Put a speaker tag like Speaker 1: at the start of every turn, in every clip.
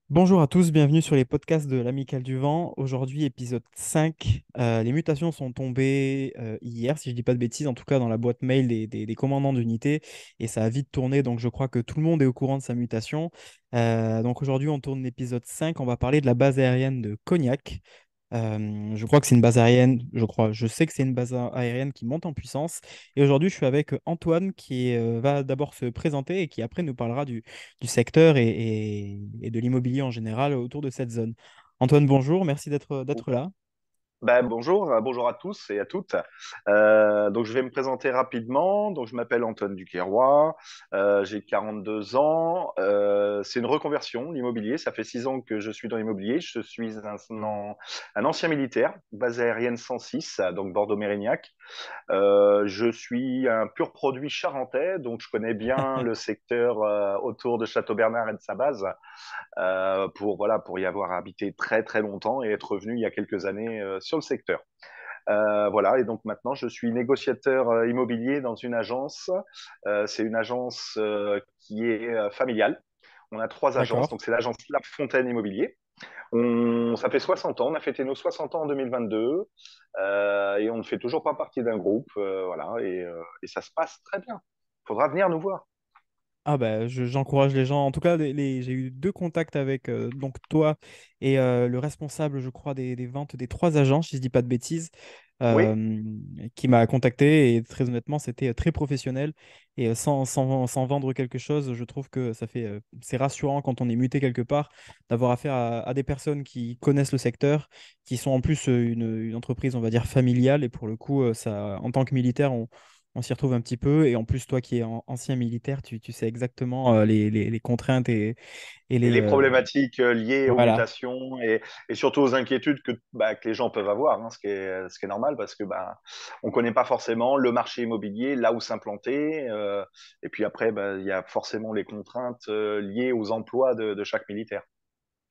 Speaker 1: Bonjour à tous, bienvenue sur les podcasts de l'Amicale du Vent. Aujourd'hui, épisode 5. Les mutations sont tombées hier, si je ne dis pas de bêtises, en tout cas dans la boîte mail des commandants d'unité, et ça a vite tourné, donc je crois que tout le monde est au courant de sa mutation. Donc aujourd'hui, on tourne l'épisode 5. On va parler de la base aérienne de Cognac. Je crois que c'est une base aérienne, je sais que c'est une base aérienne qui monte en puissance. Et aujourd'hui, je suis avec Antoine qui va d'abord se présenter et qui après nous parlera du secteur et de l'immobilier en général autour de cette zone. Antoine, bonjour, merci d'être là.
Speaker 2: Bonjour, bonjour à tous et à toutes. Donc je vais me présenter rapidement. Donc je m'appelle Antoine Duquesroy, j'ai 42 ans. C'est une reconversion, l'immobilier. Ça fait 6 ans que je suis dans l'immobilier. Je suis un ancien militaire, base aérienne 106, donc Bordeaux-Mérignac. Je suis un pur produit charentais, donc je connais bien le secteur autour de Château-Bernard et de sa base pour y avoir habité très très longtemps et être revenu il y a quelques années sur le secteur. Voilà, et donc maintenant je suis négociateur immobilier dans une agence. C'est une agence qui est familiale. On a trois agences,
Speaker 1: D'accord.
Speaker 2: donc c'est l'agence La Fontaine Immobilier. Ça fait 60 ans, on a fêté nos 60 ans en 2022 et on ne fait toujours pas partie d'un groupe, voilà, et ça se passe très bien. Il faudra venir nous voir.
Speaker 1: Ah bah, j'encourage les gens. En tout cas, j'ai eu deux contacts avec donc toi et le responsable, je crois, des ventes des trois agences, si je dis pas de bêtises,
Speaker 2: Oui,
Speaker 1: euh, qui m'a contacté. Et très honnêtement, c'était très professionnel. Et sans vendre quelque chose, je trouve que c'est rassurant quand on est muté quelque part d'avoir affaire à des personnes qui connaissent le secteur, qui sont en plus une entreprise, on va dire, familiale. Et pour le coup, ça, en tant que militaire, on s'y retrouve un petit peu. Et en plus, toi qui es ancien militaire, tu sais exactement les contraintes et
Speaker 2: et
Speaker 1: les.
Speaker 2: les problématiques liées aux
Speaker 1: Voilà,
Speaker 2: mutations et surtout aux inquiétudes que les gens peuvent avoir, hein, ce qui est normal parce que on ne connaît pas forcément le marché immobilier, là où s'implanter. Et puis après, il y a forcément les contraintes liées aux emplois de chaque militaire.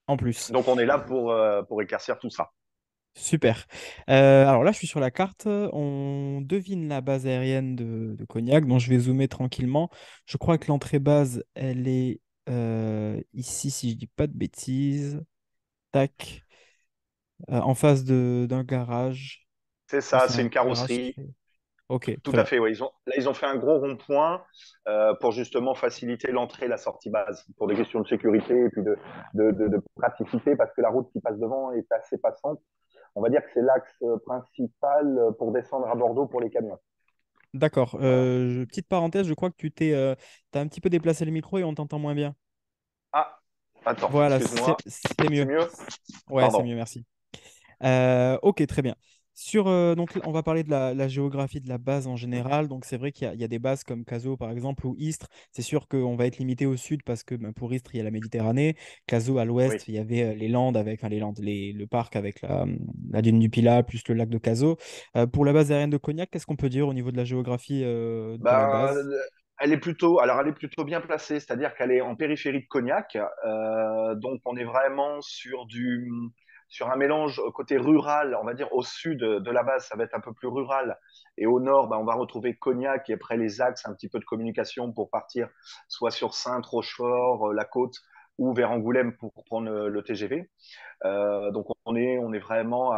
Speaker 1: en plus.
Speaker 2: Donc on est là pour éclaircir tout ça.
Speaker 1: Super. Alors là, je suis sur la carte. On devine la base aérienne de Cognac, donc je vais zoomer tranquillement. Je crois que l'entrée base, elle est ici, si je dis pas de bêtises. Tac. En face d'un garage.
Speaker 2: C'est
Speaker 1: Non,
Speaker 2: ça,
Speaker 1: c'est
Speaker 2: c'est
Speaker 1: un
Speaker 2: une
Speaker 1: garage qui
Speaker 2: carrosserie.
Speaker 1: fait. Ok,
Speaker 2: Tout
Speaker 1: très
Speaker 2: à
Speaker 1: bien.
Speaker 2: fait, ouais. Ils ont fait un gros rond-point pour justement faciliter l'entrée et la sortie base, pour des questions de sécurité et puis de praticité, parce que la route qui passe devant est assez passante. On va dire que c'est l'axe principal pour descendre à Bordeaux pour les camions.
Speaker 1: D'accord.
Speaker 2: Voilà.
Speaker 1: Petite parenthèse, je crois que t'as un petit peu déplacé le micro et on t'entend moins bien.
Speaker 2: Ah, attends,
Speaker 1: Voilà,
Speaker 2: excuse-moi.
Speaker 1: c'est
Speaker 2: C'est
Speaker 1: mieux.
Speaker 2: mieux?
Speaker 1: Ouais, c'est
Speaker 2: Pardon.
Speaker 1: mieux, merci. Ok, très bien. Donc, on va parler de la géographie de la base en général. Donc, c'est vrai qu'il y a des bases comme Caso, par exemple, ou Istres. C'est sûr qu'on va être limité au sud parce que ben, pour Istres, il y a la Méditerranée. Caso, à
Speaker 2: Oui.
Speaker 1: l'ouest, il y avait les Landes, enfin les Landes, le parc avec la dune du Pilat, plus le lac de Caso. Pour la base aérienne de Cognac, qu'est-ce qu'on peut dire au niveau de la géographie de la
Speaker 2: Bah,
Speaker 1: base?
Speaker 2: elle est plutôt bien placée, c'est-à-dire qu'elle est en périphérie de Cognac, donc on est vraiment sur un mélange côté rural, on va dire au sud de la base, ça va être un peu plus rural, et au nord, on va retrouver Cognac et après les axes, un petit peu de communication pour partir soit sur Saintes, Rochefort, la côte, ou vers Angoulême pour prendre le TGV. Donc on est vraiment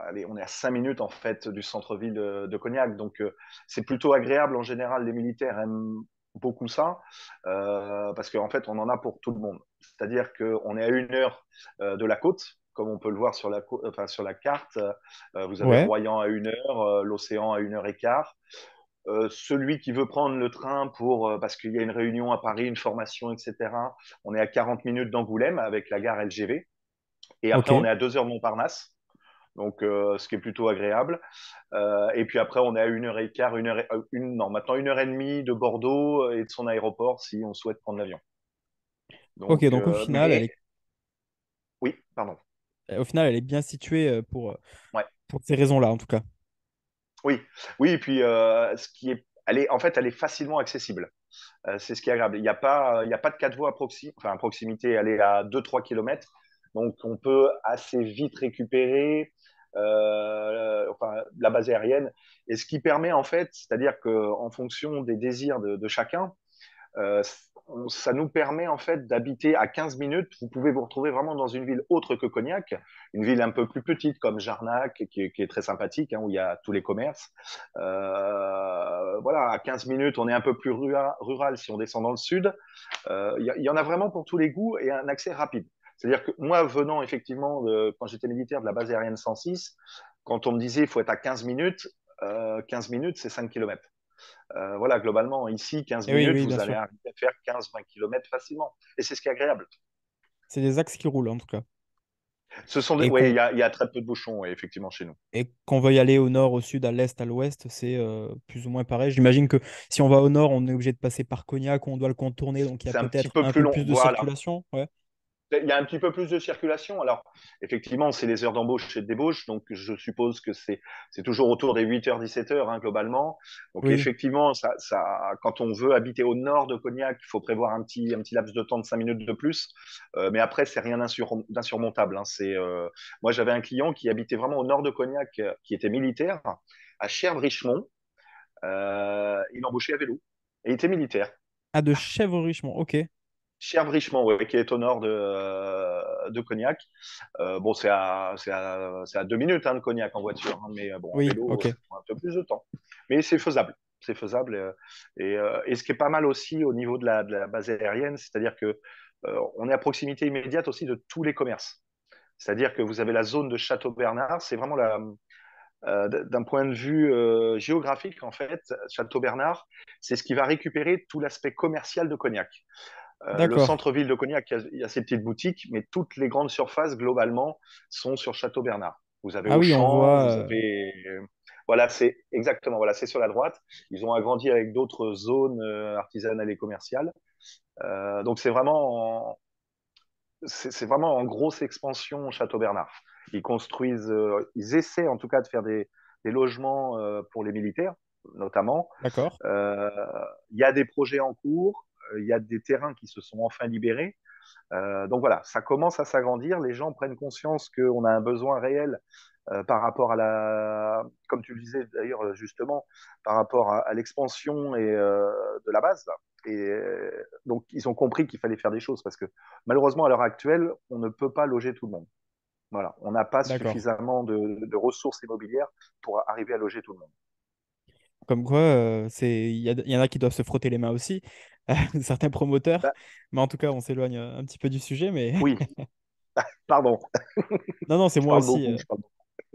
Speaker 2: allez, on est à 5 minutes en fait du centre-ville de Cognac. Donc c'est plutôt agréable en général. Les militaires aiment beaucoup ça parce qu'en fait on en a pour tout le monde. C'est-à-dire qu'on est à 1 heure de la côte. Comme on peut le voir sur enfin, sur la carte, vous avez
Speaker 1: Ouais,
Speaker 2: Royan à 1 heure, l'océan à 1 heure et quart. Celui qui veut prendre le train parce qu'il y a une réunion à Paris, une formation, etc. On est à 40 minutes d'Angoulême avec la gare LGV. Et après, on
Speaker 1: ok.
Speaker 2: est à 2 heures de Montparnasse, donc ce qui est plutôt agréable. Et puis après, on est à 1 heure et quart, non, maintenant 1 heure et demie de Bordeaux et de son aéroport si on souhaite prendre l'avion.
Speaker 1: Ok,
Speaker 2: Donc,
Speaker 1: donc
Speaker 2: mais oui, pardon.
Speaker 1: au final, elle est bien située
Speaker 2: Ouais,
Speaker 1: pour ces raisons-là, en tout cas.
Speaker 2: oui, oui. Et puis, en fait, elle est facilement accessible. C'est ce qui est agréable. Il y a pas de quatre voies à proximité, elle est à 2-3 kilomètres. Donc, on peut assez vite récupérer enfin, la base aérienne. Et ce qui permet, en fait, c'est-à-dire qu'en fonction des désirs de chacun, euh, ça nous permet en fait d'habiter à 15 minutes. Vous pouvez vous retrouver vraiment dans une ville autre que Cognac, une ville un peu plus petite comme Jarnac, qui est très sympathique, hein, où il y a tous les commerces. Voilà, à 15 minutes, on est un peu plus rural si on descend dans le sud. Il y en a vraiment pour tous les goûts et un accès rapide. C'est-à-dire que moi, venant effectivement, quand j'étais militaire de la base aérienne 106, quand on me disait qu'il faut être à 15 minutes, 15 minutes, c'est 5 kilomètres. Voilà, globalement, ici, 15
Speaker 1: Et oui,
Speaker 2: minutes,
Speaker 1: oui, bien
Speaker 2: vous allez
Speaker 1: sûr.
Speaker 2: arriver à faire 15-20 kilomètres facilement. Et c'est ce qui est agréable.
Speaker 1: C'est des axes qui roulent, en tout cas. Et
Speaker 2: Oui,
Speaker 1: qu'on
Speaker 2: il y a très peu de bouchons, ouais, effectivement, chez nous.
Speaker 1: et qu'on veuille aller au nord, au sud, à l'est, à l'ouest, c'est plus ou moins pareil. J'imagine que si on va au nord, on est obligé de passer par Cognac, on doit le contourner, donc il y a
Speaker 2: C'est un petit
Speaker 1: peut-être
Speaker 2: peu
Speaker 1: un
Speaker 2: plus
Speaker 1: peu
Speaker 2: long.
Speaker 1: plus de
Speaker 2: Voilà.
Speaker 1: circulation. Ouais.
Speaker 2: Il y a un petit peu plus de circulation. Alors, effectivement, c'est les heures d'embauche et de débauche. Donc, je suppose que c'est toujours autour des 8h, 17h, hein, globalement. Donc,
Speaker 1: Oui,
Speaker 2: effectivement, quand on veut habiter au nord de Cognac, il faut prévoir un petit laps de temps de 5 minutes de plus. Mais après, c'est rien d'insurmontable, hein. Moi, j'avais un client qui habitait vraiment au nord de Cognac, qui était militaire, à Cherves-Richemont. Il embauchait à vélo. Et il était militaire.
Speaker 1: ah, de Chèvre-Richemont, ok.
Speaker 2: Cherves-Richemont, ouais, qui est au nord de Cognac. Bon, c'est à 2 minutes, hein, de Cognac en voiture, hein, mais bon, en
Speaker 1: Oui,
Speaker 2: vélo,
Speaker 1: ok.
Speaker 2: ça prend un peu plus de temps. Mais c'est faisable. C'est faisable. Et ce qui est pas mal aussi au niveau de la base aérienne, c'est-à-dire que on est à proximité immédiate aussi de tous les commerces. C'est-à-dire que vous avez la zone de Château-Bernard, c'est vraiment d'un point de vue géographique, en fait, Château-Bernard, c'est ce qui va récupérer tout l'aspect commercial de Cognac. Le
Speaker 1: D'accord.
Speaker 2: centre-ville de Cognac, il y a ses petites boutiques, mais toutes les grandes surfaces, globalement, sont sur Château-Bernard. Vous avez
Speaker 1: Ah oui, on
Speaker 2: Auchan,
Speaker 1: voit.
Speaker 2: vous avez. Voilà, c'est exactement, voilà, c'est sur la droite. Ils ont agrandi avec d'autres zones artisanales et commerciales. Donc, c'est vraiment en grosse expansion Château-Bernard. Ils construisent, ils essaient en tout cas de faire des logements pour les militaires, notamment.
Speaker 1: D'accord.
Speaker 2: Euh, Il y a des projets en cours, il y a des terrains qui se sont enfin libérés. Donc voilà, ça commence à s'agrandir. Les gens prennent conscience qu'on a un besoin réel par rapport comme tu le disais d'ailleurs justement, par rapport à l'expansion de la base. Là. Et donc ils ont compris qu'il fallait faire des choses parce que malheureusement à l'heure actuelle, on ne peut pas loger tout le monde. Voilà, on n'a pas
Speaker 1: D'accord.
Speaker 2: suffisamment de ressources immobilières pour arriver à loger tout le monde.
Speaker 1: Comme quoi, il y en a qui doivent se frotter les mains aussi, certains promoteurs.
Speaker 2: Bah,
Speaker 1: Mais en tout cas, on s'éloigne un petit peu du sujet. Mais
Speaker 2: oui, pardon,
Speaker 1: non, non, c'est
Speaker 2: je
Speaker 1: moi
Speaker 2: parle
Speaker 1: aussi.
Speaker 2: beaucoup. Je parle beaucoup.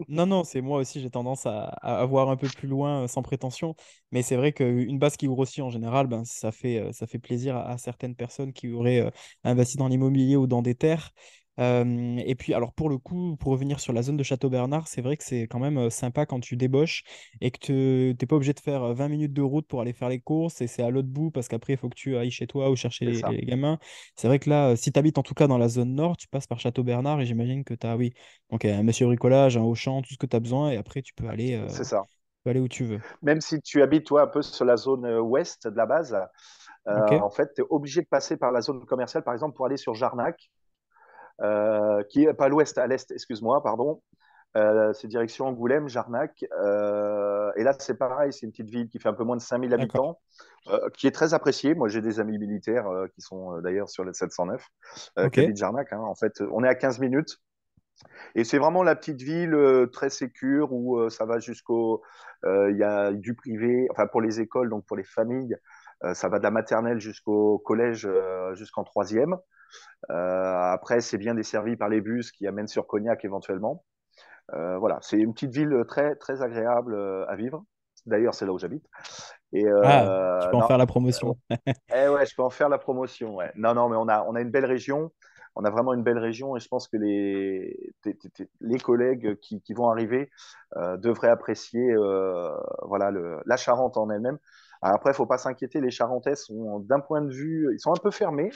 Speaker 1: Non, non, c'est moi aussi, j'ai tendance à voir un peu plus loin sans prétention. Mais c'est vrai qu'une base qui grossit en général, ben, ça fait plaisir à certaines personnes qui auraient investi dans l'immobilier ou dans des terres. Et puis, alors pour le coup, pour revenir sur la zone de Château-Bernard, c'est vrai que c'est quand même sympa quand tu débauches et que tu n'es pas obligé de faire 20 minutes de route pour aller faire les courses et c'est à l'autre bout parce qu'après, il faut que tu ailles chez toi ou chercher
Speaker 2: C'est
Speaker 1: les
Speaker 2: ça,
Speaker 1: gamins. C'est vrai que là, si tu habites en tout cas dans la zone nord, tu passes par Château-Bernard et j'imagine que tu as, oui, donc, un monsieur bricolage, un Auchan, tout ce que tu as besoin, et après,
Speaker 2: c'est ça.
Speaker 1: tu peux aller où tu veux.
Speaker 2: Même si tu habites, toi, un peu sur la zone ouest de la base,
Speaker 1: Ok,
Speaker 2: en fait, tu es obligé de passer par la zone commerciale, par exemple, pour aller sur Jarnac, qui est pas l'ouest, à l'est, excuse-moi, pardon. C'est direction Angoulême, Jarnac. Et là, c'est pareil, c'est une petite ville qui fait un peu moins de 5000
Speaker 1: d'accord.
Speaker 2: habitants, qui est très appréciée. Moi, j'ai des amis militaires qui sont d'ailleurs sur le 709,
Speaker 1: Ok,
Speaker 2: qui habitent Jarnac, hein. En fait, on est à 15 minutes. Et c'est vraiment la petite ville très sécure où ça va jusqu'au. Il y a du privé, enfin pour les écoles, donc pour les familles, ça va de la maternelle jusqu'au collège, jusqu'en troisième. Après, c'est bien desservi par les bus qui amènent sur Cognac éventuellement. Voilà, c'est une petite ville très, très agréable à vivre. D'ailleurs, c'est là où j'habite. Et
Speaker 1: ah, tu peux en
Speaker 2: non,
Speaker 1: faire la promotion.
Speaker 2: ouais, je peux en faire la promotion. Ouais. Non, non, mais on a une belle région. On a vraiment une belle région et je pense que les collègues qui vont arriver devraient apprécier voilà, la Charente en elle-même. Alors après, il ne faut pas s'inquiéter, les Charentais sont d'un point de vue, ils sont un peu fermés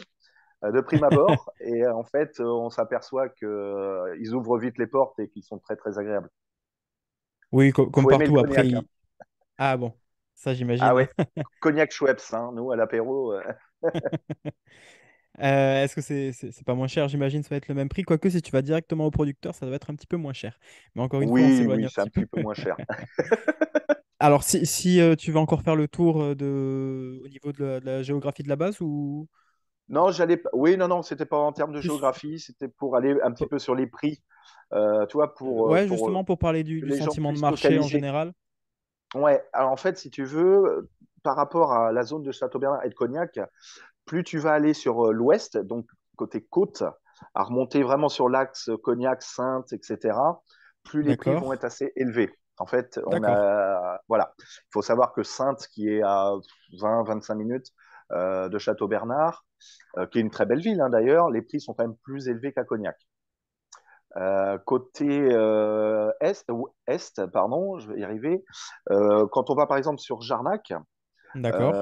Speaker 2: de prime abord et en fait, on s'aperçoit qu'ils ouvrent vite les portes et qu'ils sont très, très agréables.
Speaker 1: Oui,
Speaker 2: Il
Speaker 1: comme
Speaker 2: faut aimer le
Speaker 1: partout, après.
Speaker 2: cognac. Hein.
Speaker 1: Ah bon, ça
Speaker 2: Ah
Speaker 1: j'imagine.
Speaker 2: ouais, cognac Schweppes, hein, nous à l'apéro.
Speaker 1: Est-ce que c'est pas moins cher? J'imagine ça va être le même prix. Quoique, si tu vas directement au producteur, ça doit être un petit peu moins cher. Mais encore une fois, on
Speaker 2: Oui,
Speaker 1: s'éloigne
Speaker 2: oui,
Speaker 1: un
Speaker 2: c'est un
Speaker 1: petit peu.
Speaker 2: petit peu moins cher.
Speaker 1: Alors, si tu veux encore faire le tour au niveau de la géographie de la base ou...
Speaker 2: Non, oui, non, non, c'était pas en termes de
Speaker 1: Plus,
Speaker 2: géographie, c'était pour aller un petit peu sur les prix, tu vois,
Speaker 1: ouais,
Speaker 2: pour
Speaker 1: justement pour parler
Speaker 2: que
Speaker 1: du
Speaker 2: les gens
Speaker 1: sentiment de
Speaker 2: puissent
Speaker 1: marché en
Speaker 2: localiser.
Speaker 1: général.
Speaker 2: Ouais, alors en fait, si tu veux, par rapport à la zone de Châteaubernard et de Cognac, plus tu vas aller sur l'ouest, donc côté côte, à remonter vraiment sur l'axe Cognac, Saintes, etc., plus les prix vont
Speaker 1: D'accord,
Speaker 2: être assez élevés. En fait,
Speaker 1: d'accord.
Speaker 2: voilà, il faut savoir que Saintes, qui est à 20-25 minutes de Châteaubernard, qui est une très belle ville hein, d'ailleurs, les prix sont quand même plus élevés qu'à Cognac. Côté est, pardon, je vais y arriver. Quand on va par exemple sur Jarnac,
Speaker 1: D'accord.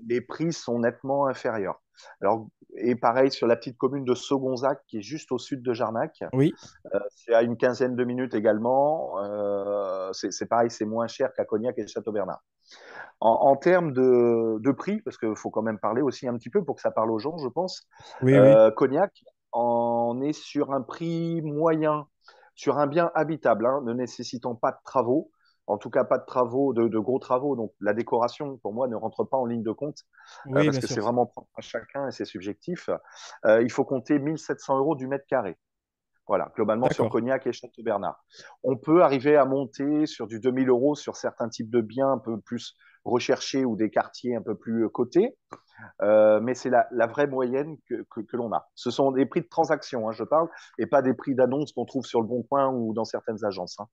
Speaker 2: les prix sont nettement inférieurs. Alors, et pareil sur la petite commune de Segonzac, qui est juste au sud de Jarnac,
Speaker 1: Oui,
Speaker 2: c'est à une quinzaine de minutes également. C'est pareil, c'est moins cher qu'à Cognac et Châteaubernard. En termes de prix, parce qu'il faut quand même parler aussi un petit peu pour que ça parle aux gens, je pense,
Speaker 1: oui, oui.
Speaker 2: Cognac, on est sur un prix moyen, sur un bien habitable, hein, ne nécessitant pas de travaux, en tout cas pas de travaux, de gros travaux. Donc la décoration, pour moi, ne rentre pas en ligne de compte,
Speaker 1: Oui,
Speaker 2: parce
Speaker 1: bien
Speaker 2: que c'est
Speaker 1: sûr.
Speaker 2: vraiment propre à chacun et c'est subjectif. Il faut compter 1 700 € du mètre carré. Voilà, globalement sur
Speaker 1: D'accord.
Speaker 2: Cognac et Château-Bernard. On peut arriver à monter sur du 2 000 € sur certains types de biens un peu plus recherchés ou des quartiers un peu plus cotés, mais c'est la vraie moyenne que l'on a. Ce sont des prix de transaction, hein, je parle, et pas des prix d'annonce qu'on trouve sur le Bon Coin ou dans certaines agences. Hein.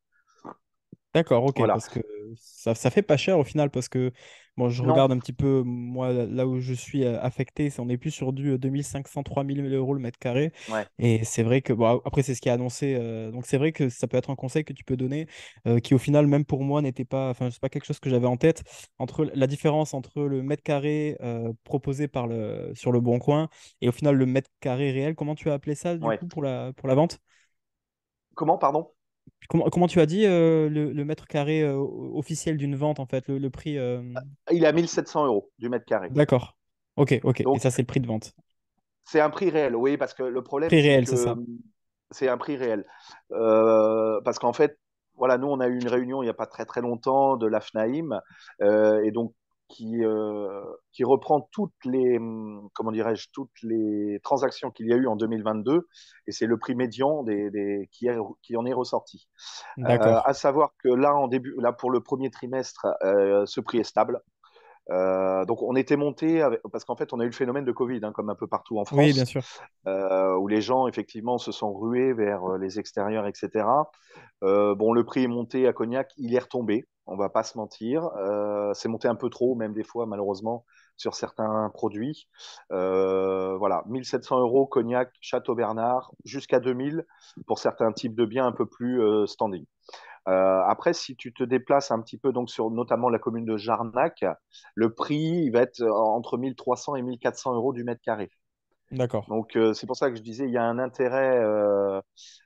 Speaker 1: D'accord, ok,
Speaker 2: Voilà.
Speaker 1: parce que ça fait pas cher au final, parce que bon, je
Speaker 2: Non,
Speaker 1: regarde un petit peu, moi, là où je suis affecté, on est plus sur du 2500-3000 € le mètre carré,
Speaker 2: ouais,
Speaker 1: et c'est vrai que, bon, après, c'est ce qui est annoncé, donc c'est vrai que ça peut être un conseil que tu peux donner, qui au final, même pour moi, n'était pas, enfin, c'est pas quelque chose que j'avais en tête, entre la différence entre le mètre carré proposé sur le Bon Coin, et au final, le mètre carré réel, comment tu as appelé ça, du
Speaker 2: ouais.
Speaker 1: coup, pour la vente?
Speaker 2: Comment, pardon?
Speaker 1: Comment tu as dit le mètre carré officiel d'une vente, en fait, le prix
Speaker 2: Il est à 1 700 € du mètre carré.
Speaker 1: D'accord. Ok, ok. Et
Speaker 2: Donc,
Speaker 1: ça, c'est le prix de vente.
Speaker 2: c'est un prix réel, oui, parce que le problème,
Speaker 1: Prix
Speaker 2: c'est
Speaker 1: réel, c'est
Speaker 2: que
Speaker 1: ça.
Speaker 2: c'est un prix réel. Parce qu'en fait, voilà, nous, on a eu une réunion il n'y a pas très très longtemps de l'AFNAIM, et donc qui reprend toutes les, comment dirais-je, toutes les transactions qu'il y a eu en 2022, et c'est le prix médian qui en est ressorti.
Speaker 1: D'accord.
Speaker 2: À savoir que là, là, pour le premier trimestre, ce prix est stable. Donc on était monté parce qu'en fait on a eu le phénomène de Covid hein, comme un peu partout en
Speaker 1: Oui, bien
Speaker 2: France,
Speaker 1: sûr.
Speaker 2: où les gens effectivement se sont rués vers les extérieurs, etc. Bon, le prix est monté à Cognac, il est retombé, on va pas se mentir. C'est monté un peu trop, même des fois malheureusement sur certains produits. Voilà, 1 700 € Cognac, Château Bernard, jusqu'à 2 000 pour certains types de biens un peu plus standing. Après, si tu te déplaces un petit peu donc sur notamment la commune de Jarnac, le prix il va être entre 1 300 et 1 400 € du mètre carré.
Speaker 1: D'accord.
Speaker 2: Donc c'est pour ça que je disais il y a un intérêt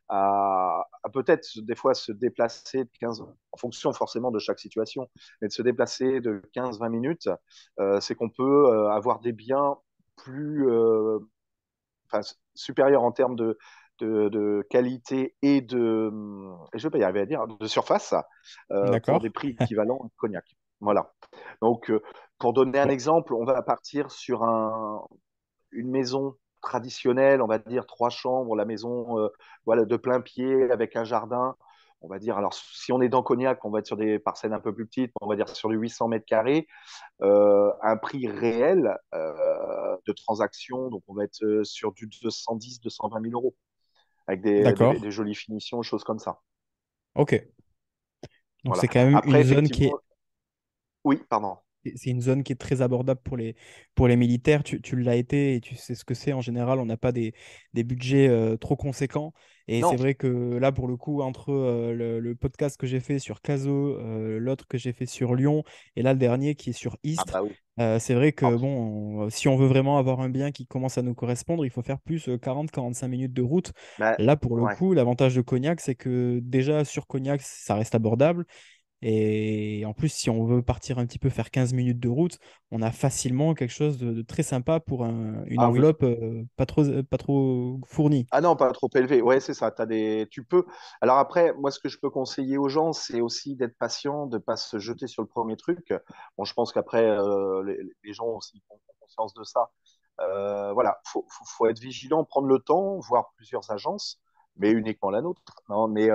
Speaker 2: à peut-être des fois se déplacer de 15 en fonction forcément de chaque situation, mais de se déplacer de 15-20 minutes, c'est qu'on peut avoir des biens plus enfin, supérieurs en termes de qualité et je vais pas y arriver à dire, de surface pour
Speaker 1: D'accord.
Speaker 2: des prix équivalents à Cognac. Voilà. Donc, pour donner un
Speaker 1: Bon,
Speaker 2: exemple, on va partir sur une maison traditionnelle, on va dire 3 chambres, la maison voilà, de plein pied avec un jardin. On va dire, alors si on est dans Cognac, on va être sur des parcelles un peu plus petites, on va dire sur du 800 mètres carrés, un prix réel de transaction, donc on va être sur du 210-220 000 € avec
Speaker 1: d'accord.
Speaker 2: des jolies finitions, choses comme ça.
Speaker 1: Ok. Donc
Speaker 2: Voilà.
Speaker 1: c'est quand même
Speaker 2: Après,
Speaker 1: une zone qui
Speaker 2: effectivement,
Speaker 1: est,
Speaker 2: oui, pardon.
Speaker 1: c'est une zone qui est très abordable pour les militaires. Tu l'as été et tu sais ce que c'est. En général, on n'a pas des budgets trop conséquents. Et c'est
Speaker 2: Non.
Speaker 1: vrai que là, pour le coup, entre le podcast que j'ai fait sur Cazaux, l'autre que j'ai fait sur Lyon, et là, le dernier qui est sur
Speaker 2: Ah
Speaker 1: Istres,
Speaker 2: bah oui.
Speaker 1: c'est vrai
Speaker 2: Ah,
Speaker 1: que bon, si on veut vraiment avoir un bien qui commence à nous correspondre, il faut faire plus 40-45 minutes de route.
Speaker 2: bah,
Speaker 1: Là, pour le
Speaker 2: ouais.
Speaker 1: coup, l'avantage de Cognac, c'est que déjà sur Cognac, ça reste abordable. Et en plus, si on veut partir un petit peu faire 15 minutes de route, on a facilement quelque chose de très sympa pour une
Speaker 2: Ah oui.
Speaker 1: enveloppe pas trop fournie.
Speaker 2: Ah non, pas trop élevé. Ouais, c'est ça. Tu peux. Alors après, moi, ce que je peux conseiller aux gens, c'est aussi d'être patient, de pas se jeter sur le premier truc. Bon, je pense qu'après, les gens aussi ont conscience de ça. Voilà, faut être vigilant, prendre le temps, voir plusieurs agences, mais uniquement la nôtre. Non, mais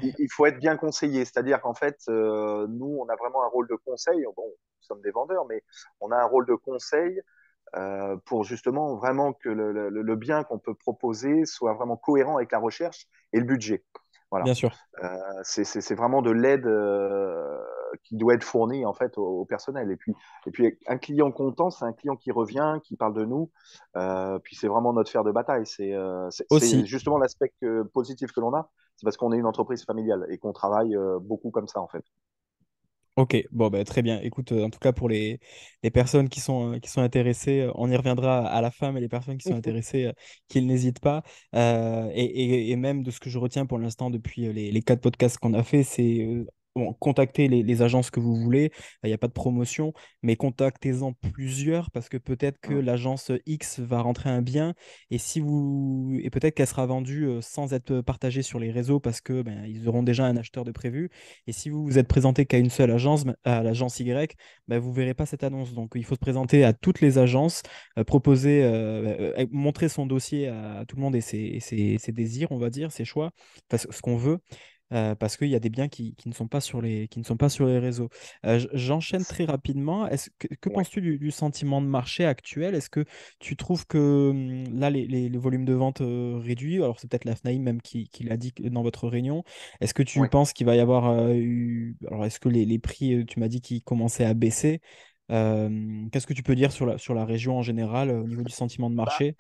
Speaker 2: il faut être bien conseillé. C'est-à-dire qu'en fait, nous, on a vraiment un rôle de conseil. Bon, nous sommes des vendeurs, mais on a un rôle de conseil pour justement vraiment que le bien qu'on peut proposer soit vraiment cohérent avec la recherche et le budget. Voilà.
Speaker 1: Bien sûr.
Speaker 2: C'est vraiment de l'aide qui doit être fournie en fait au personnel. Et puis un client content, c'est un client qui revient, qui parle de nous. Puis c'est vraiment notre fer de bataille. C'est
Speaker 1: Aussi.
Speaker 2: justement l'aspect positif que l'on a, c'est parce qu'on est une entreprise familiale et qu'on travaille beaucoup comme ça en fait.
Speaker 1: Ok, bon, bah, très bien. Écoute, en tout cas, pour les personnes qui sont intéressées, on y reviendra à la fin, mais les personnes qui sont intéressées, qu'ils n'hésitent pas. Et même de ce que je retiens pour l'instant depuis les 4 podcasts qu'on a fait, c'est bon, contacter les agences que vous voulez. Il n'y a pas de promotion, mais contactez-en plusieurs parce que peut-être que l'agence X va rentrer un bien et peut-être qu'elle sera vendue sans être partagée sur les réseaux parce que ben, ils auront déjà un acheteur de prévu. Et si vous vous êtes présenté qu'à une seule agence, à l'agence Y, bah, vous ne verrez pas cette annonce. Donc, il faut se présenter à toutes les agences, proposer, montrer son dossier à tout le monde et ses désirs, on va dire, ses choix, parce, ce qu'on veut. Parce qu'il y a des biens qui ne sont pas qui ne sont pas sur les réseaux. J'enchaîne très rapidement. Que
Speaker 2: Ouais,
Speaker 1: penses-tu du sentiment de marché actuel? Est-ce que tu trouves que là, les volumes de vente réduits, alors c'est peut-être la FNAIM même qui l'a dit dans votre réunion, est-ce que tu
Speaker 2: ouais.
Speaker 1: penses qu'il va y avoir alors est-ce que les prix, tu m'as dit qu'ils commençaient à baisser. Qu'est-ce que tu peux dire sur la région en général au niveau du sentiment de
Speaker 2: Bah,
Speaker 1: marché?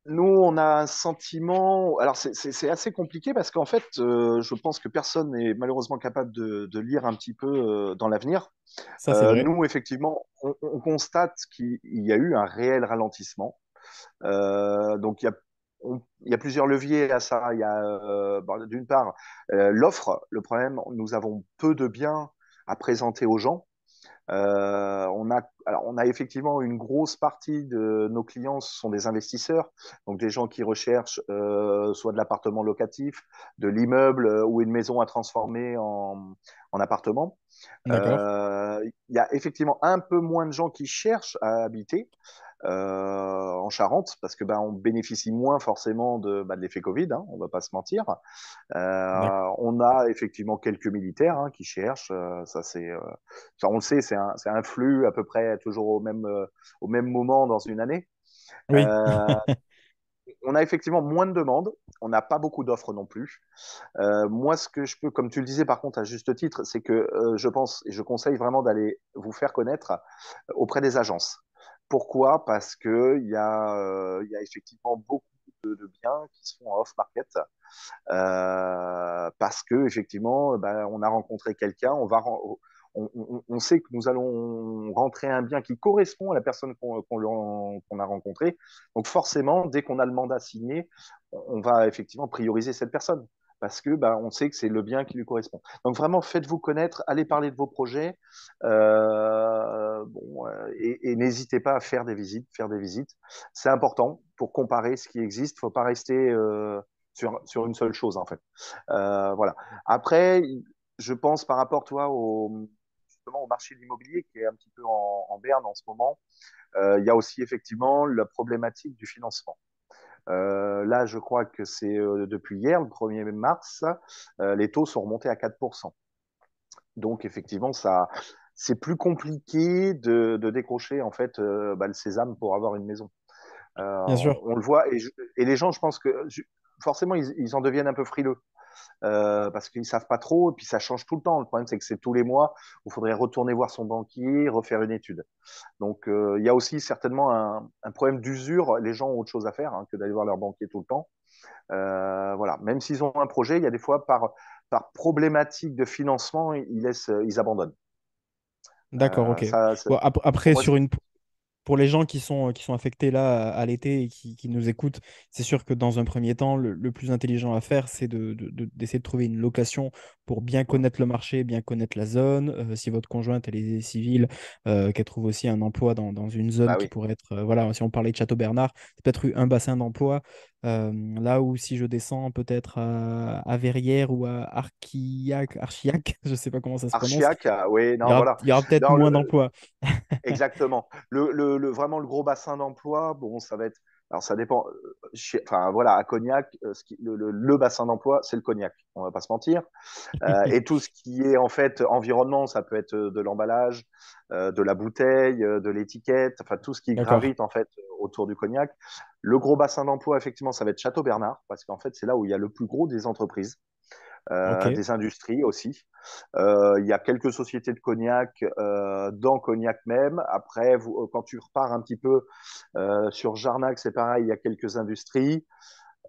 Speaker 2: nous, on a un sentiment. Alors, c'est assez compliqué parce qu'en fait, je pense que personne n'est malheureusement capable de lire un petit peu dans l'avenir.
Speaker 1: Ça, c'est vrai.
Speaker 2: Nous, effectivement, on constate qu'il y a eu un réel ralentissement. Donc, il y a plusieurs leviers à ça. Il y a, bon, d'une part, l'offre. Le problème, nous avons peu de biens à présenter aux gens. Alors, on a effectivement une grosse partie de nos clients ce sont des investisseurs, donc des gens qui recherchent soit de l'appartement locatif, de l'immeuble ou une maison à transformer en appartement.
Speaker 1: D'accord.
Speaker 2: Il y a effectivement un peu moins de gens qui cherchent à habiter en Charente parce que ben, on bénéficie moins forcément de l'effet Covid, hein, on va pas se mentir.
Speaker 1: D'accord.
Speaker 2: On a effectivement quelques militaires qui cherchent. Ça, on le sait, c'est un flux à peu près toujours au même moment dans une année.
Speaker 1: Oui.
Speaker 2: Euh, on a effectivement moins de demandes. On n'a pas beaucoup d'offres non plus. Moi, ce que je peux, comme tu le disais par contre à juste titre, c'est que je pense et je conseille vraiment d'aller vous faire connaître auprès des agences. Pourquoi? Parce que il y a effectivement beaucoup de biens qui sont en off-market parce que effectivement, ben, on a rencontré quelqu'un, on sait que nous allons rentrer un bien qui correspond à la personne qu'on a rencontrée. Donc forcément, dès qu'on a le mandat signé, on va effectivement prioriser cette personne parce que ben, on sait que c'est le bien qui lui correspond. Donc vraiment, faites-vous connaître, allez parler de vos projets, bon, et n'hésitez pas à faire des visites, faire des visites. C'est important pour comparer ce qui existe. Il ne faut pas rester sur une seule chose, en fait. Voilà. Après, je pense par rapport, toi, justement, au marché de l'immobilier qui est un petit peu en berne en ce moment, il y a aussi effectivement la problématique du financement. Là, je crois que c'est depuis hier, le 1er mars, les taux sont remontés à 4%. Donc, effectivement, c'est plus compliqué de décrocher en fait le sésame pour avoir une maison.
Speaker 1: Bien sûr.
Speaker 2: On le voit et les gens, je pense que forcément, ils en deviennent un peu frileux parce qu'ils savent pas trop et puis ça change tout le temps. Le problème, c'est que c'est tous les mois où il faudrait retourner voir son banquier, refaire une étude. Donc, il y a aussi certainement un problème d'usure. Les gens ont autre chose à faire que d'aller voir leur banquier tout le temps. Voilà. Même s'ils ont un projet, il y a des fois par problématique de financement, ils abandonnent.
Speaker 1: D'accord, ok.
Speaker 2: Ça,
Speaker 1: Bon,
Speaker 2: pour
Speaker 1: après,
Speaker 2: moi,
Speaker 1: pour les gens qui sont affectés là à l'été et qui nous écoutent, c'est sûr que dans un premier temps, le plus intelligent à faire, c'est d'essayer de trouver une location pour bien connaître le marché, bien connaître la zone. Si votre conjointe elle est civile, qu'elle trouve aussi un emploi dans une zone
Speaker 2: bah
Speaker 1: qui
Speaker 2: oui.
Speaker 1: pourrait être, voilà, si on parlait de Château-Bernard, c'est peut-être un bassin d'emploi Là où si je descends peut-être à Verrières ou à Archiac, je ne sais pas comment ça se prononce,
Speaker 2: Archiac, oui, non, voilà.
Speaker 1: il y aura peut-être
Speaker 2: Non,
Speaker 1: moins d'emplois.
Speaker 2: exactement. Vraiment, le gros bassin d'emploi, bon, ça va être. Alors, ça dépend. Enfin, voilà, à Cognac, le bassin d'emploi, c'est le Cognac. On va pas se mentir. Et tout ce qui est en fait environnement, ça peut être de l'emballage, de la bouteille, de l'étiquette, enfin tout ce qui
Speaker 1: D'accord.
Speaker 2: gravite en fait autour du cognac. Le gros bassin d'emploi, effectivement, ça va être Château Bernard, parce qu'en fait, c'est là où il y a le plus gros des entreprises,
Speaker 1: Ok.
Speaker 2: des industries aussi. Il y a quelques sociétés de cognac dans Cognac même. Après, quand tu repars un petit peu sur Jarnac, c'est pareil, il y a quelques industries.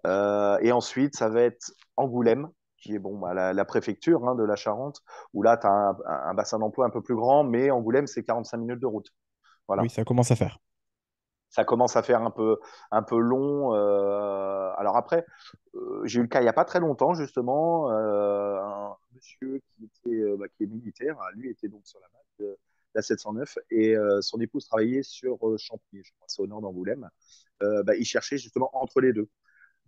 Speaker 2: Et ensuite, ça va être Angoulême, qui est bon, bah, la préfecture de la Charente, où là, tu as un bassin d'emploi un peu plus grand, mais Angoulême, c'est 45 minutes de route.
Speaker 1: Oui,
Speaker 2: Voilà.
Speaker 1: ça commence à faire.
Speaker 2: Ça commence à faire un peu long. Alors après, j'ai eu le cas il n'y a pas très longtemps, justement, un monsieur qui est militaire, lui était donc sur la base de la 709 et son épouse travaillait sur Champigny, je crois, c'est au nord d'Angoulême. Il cherchait justement entre les deux.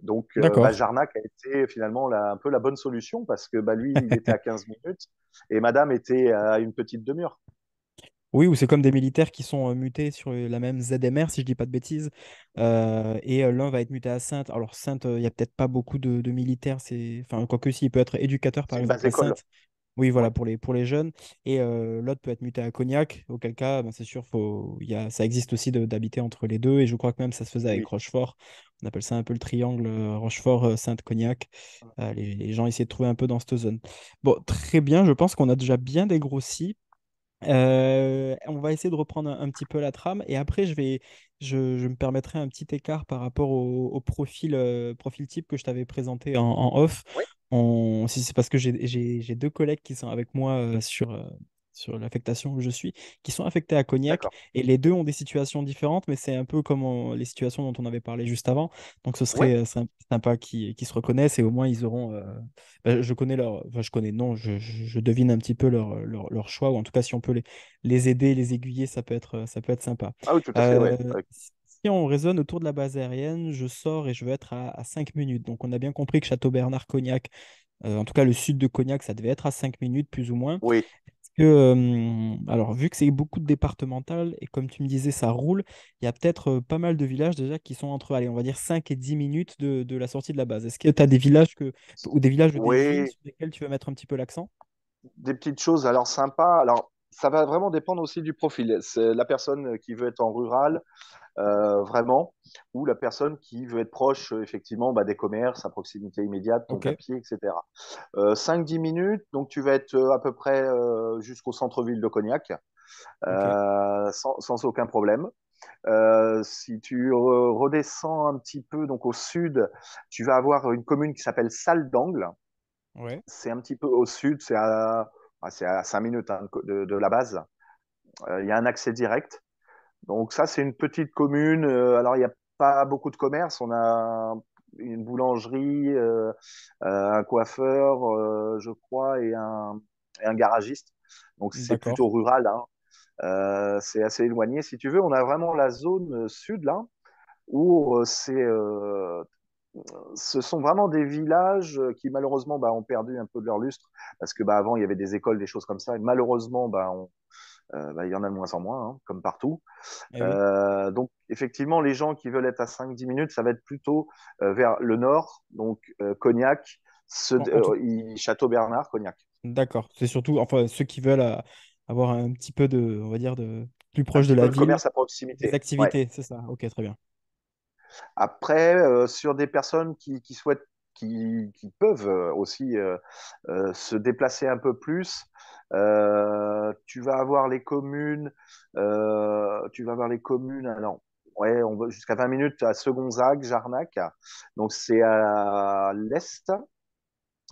Speaker 2: Donc,
Speaker 1: D'accord.
Speaker 2: Jarnac a été finalement un peu la bonne solution parce que lui, il était à 15 minutes et madame était à une petite demi-heure.
Speaker 1: Oui, ou c'est comme des militaires qui sont mutés sur la même ZMR, si je dis pas de bêtises. Et l'un va être muté à Sainte. Alors, Sainte, il n'y a peut-être pas beaucoup de militaires. Enfin, quoique si, il peut être éducateur, par
Speaker 2: C'est une base
Speaker 1: exemple, à
Speaker 2: école.
Speaker 1: Sainte. Oui, voilà,
Speaker 2: Ouais.
Speaker 1: pour les jeunes. Et l'autre peut être muté à Cognac, auquel cas, ben, c'est sûr, ça existe aussi d'habiter entre les deux. Et je crois que même ça se faisait avec
Speaker 2: Oui.
Speaker 1: Rochefort. On appelle ça un peu le triangle Rochefort, Sainte, Cognac. Les gens essaient de trouver un peu dans cette zone. Bon, très bien, je pense qu'on a déjà bien dégrossi. On va essayer de reprendre un petit peu la trame et après je me permettrai un petit écart par rapport au profil, profil type que je t'avais présenté en off.
Speaker 2: Oui.
Speaker 1: Si c'est parce que j'ai deux collègues qui sont avec moi sur l'affectation où je suis, qui sont affectés à Cognac
Speaker 2: D'accord.
Speaker 1: et les deux ont des situations différentes, mais c'est un peu comme les situations dont on avait parlé juste avant. Donc ce
Speaker 2: Oui.
Speaker 1: serait sympa qu'ils se reconnaissent et au moins ils auront je connais enfin, je connais, non, je devine un petit peu leur choix, ou en tout cas, si on peut les aider, les aiguiller, ça peut être sympa.
Speaker 2: Ah oui, tout à fait,
Speaker 1: Euh,
Speaker 2: ouais.
Speaker 1: Si on raisonne autour de la base aérienne, je sors et je veux être à 5 minutes. Donc, on a bien compris que Château-Bernard-Cognac, en tout cas le sud de Cognac, ça devait être à 5 minutes, plus ou moins.
Speaker 2: Oui.
Speaker 1: Alors, vu que c'est beaucoup de départemental, et comme tu me disais, ça roule, il y a peut-être pas mal de villages déjà qui sont entre, allez, on va dire 5 et 10 minutes de la sortie de la base. Est-ce que tu as des villages ou des villages ou des villes
Speaker 2: Oui.
Speaker 1: sur lesquels tu veux mettre un petit peu l'accent?
Speaker 2: Des petites choses alors sympas. Alors, ça va vraiment dépendre aussi du profil. C'est la personne qui veut être en rural, vraiment, ou la personne qui veut être proche, effectivement, des commerces à proximité immédiate, donc
Speaker 1: Ok,
Speaker 2: à pied, etc. 5-10 minutes, donc tu vas être à peu près jusqu'au centre-ville de Cognac,
Speaker 1: ok,
Speaker 2: sans aucun problème. Si tu redescends un petit peu donc au sud, tu vas avoir une commune qui s'appelle Salle d'Angle.
Speaker 1: ouais,
Speaker 2: C'est un petit peu au sud, c'est à 5 minutes de la base. Il y a un accès direct. Donc ça, c'est une petite commune. Alors, il n'y a pas beaucoup de commerces. On a une boulangerie, un coiffeur, je crois, et un garagiste. Donc c'est
Speaker 1: d'accord.
Speaker 2: plutôt rural, hein. C'est assez éloigné. Si tu veux, on a vraiment la zone sud, là, où ce sont vraiment des villages qui malheureusement ont perdu un peu de leur lustre parce que avant il y avait des écoles, des choses comme ça et malheureusement il y en a de moins en moins, hein, comme partout.
Speaker 1: Eh oui.
Speaker 2: Donc effectivement les gens qui veulent être à 5-10 minutes ça va être plutôt vers le nord, donc Cognac,
Speaker 1: En tout,
Speaker 2: Château Bernard, Cognac.
Speaker 1: d'accord. C'est surtout, enfin, ceux qui veulent avoir un petit peu on va dire, plus
Speaker 2: Un
Speaker 1: proche de
Speaker 2: petit peu
Speaker 1: la
Speaker 2: le
Speaker 1: ville,
Speaker 2: commerce à
Speaker 1: des
Speaker 2: proximité. Ouais.
Speaker 1: activités, c'est ça. Ok, très bien.
Speaker 2: Après, sur des personnes qui souhaitent, qui peuvent aussi se déplacer un peu plus, tu vas avoir les communes, alors, ouais, on va jusqu'à 20 minutes à Segonzac, Jarnac, donc c'est à l'est.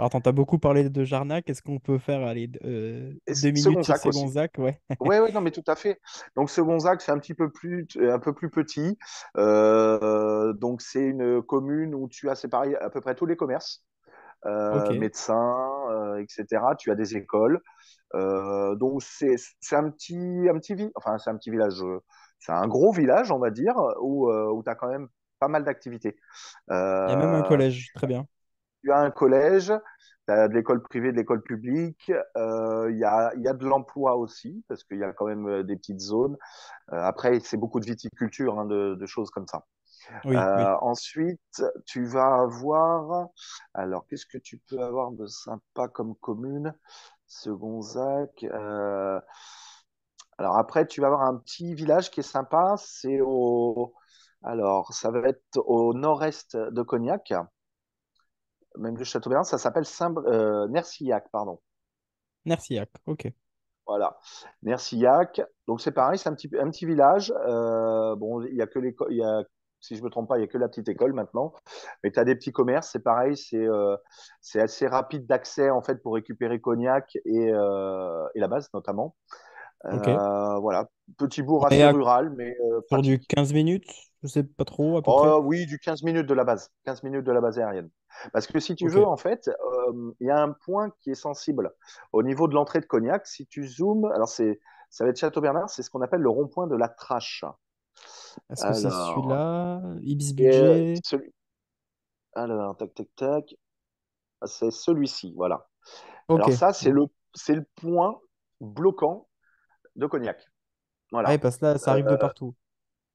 Speaker 1: Alors, attends, t'as beaucoup parlé de Jarnac. Est-ce qu'on peut faire, allez,
Speaker 2: Et
Speaker 1: 2 minutes sur
Speaker 2: Segonzac aussi.
Speaker 1: Ségonzac? Ouais.
Speaker 2: Ouais, ouais, non, mais tout à fait. Donc, ce Gonzague, c'est un peu plus petit. Donc, c'est une commune où tu as séparé à peu près tous les commerces,
Speaker 1: Ok.
Speaker 2: médecins, etc. Tu as des écoles. Donc, c'est un petit village. Enfin, c'est un petit village. C'est un gros village, on va dire, où tu as quand même pas mal d'activités.
Speaker 1: Il y a même un
Speaker 2: Euh,
Speaker 1: collège, très bien.
Speaker 2: Tu as un collège, tu as de l'école privée, de l'école publique, il y a de l'emploi aussi, parce qu'il y a quand même des petites zones. Après, c'est beaucoup de viticulture, hein, de choses comme ça.
Speaker 1: Oui, oui.
Speaker 2: Ensuite, tu vas avoir. Alors, qu'est-ce que tu peux avoir de sympa comme commune? Segonzac. Alors, après, tu vas avoir un petit village qui est sympa. C'est au. Alors, ça va être au nord-est de Cognac, même de Châteaubert. Ça s'appelle Nercillac, pardon.
Speaker 1: Nercillac, ok.
Speaker 2: Voilà, Nercillac. Donc c'est pareil, c'est un petit village. Bon, il y a que l'école, si je me trompe pas, il y a que la petite école maintenant. Mais tu as des petits commerces, c'est pareil, c'est assez rapide d'accès en fait pour récupérer Cognac et la base notamment.
Speaker 1: Ok.
Speaker 2: Voilà, petit
Speaker 1: On
Speaker 2: bourg
Speaker 1: est
Speaker 2: assez rural, mais
Speaker 1: sur du
Speaker 2: pratique.
Speaker 1: 15 minutes, je sais pas trop, à peu près.
Speaker 2: Oh oui, du 15 minutes de la base, 15 minutes de la base aérienne. Parce que si tu
Speaker 1: Ok.
Speaker 2: veux, en fait, il y a un point qui est sensible. Au niveau de l'entrée de Cognac, si tu zoomes, alors ça va être Château-Bernard, c'est ce qu'on appelle le rond-point de la Trache.
Speaker 1: Est-ce que c'est
Speaker 2: Alors,
Speaker 1: celui-là? Ibis
Speaker 2: et,
Speaker 1: Budget?
Speaker 2: alors, tac, tac, tac, c'est celui-ci, voilà.
Speaker 1: Ok.
Speaker 2: Alors ça, c'est le point bloquant de Cognac.
Speaker 1: Ah oui,
Speaker 2: Voilà.
Speaker 1: parce que là, ça arrive de partout.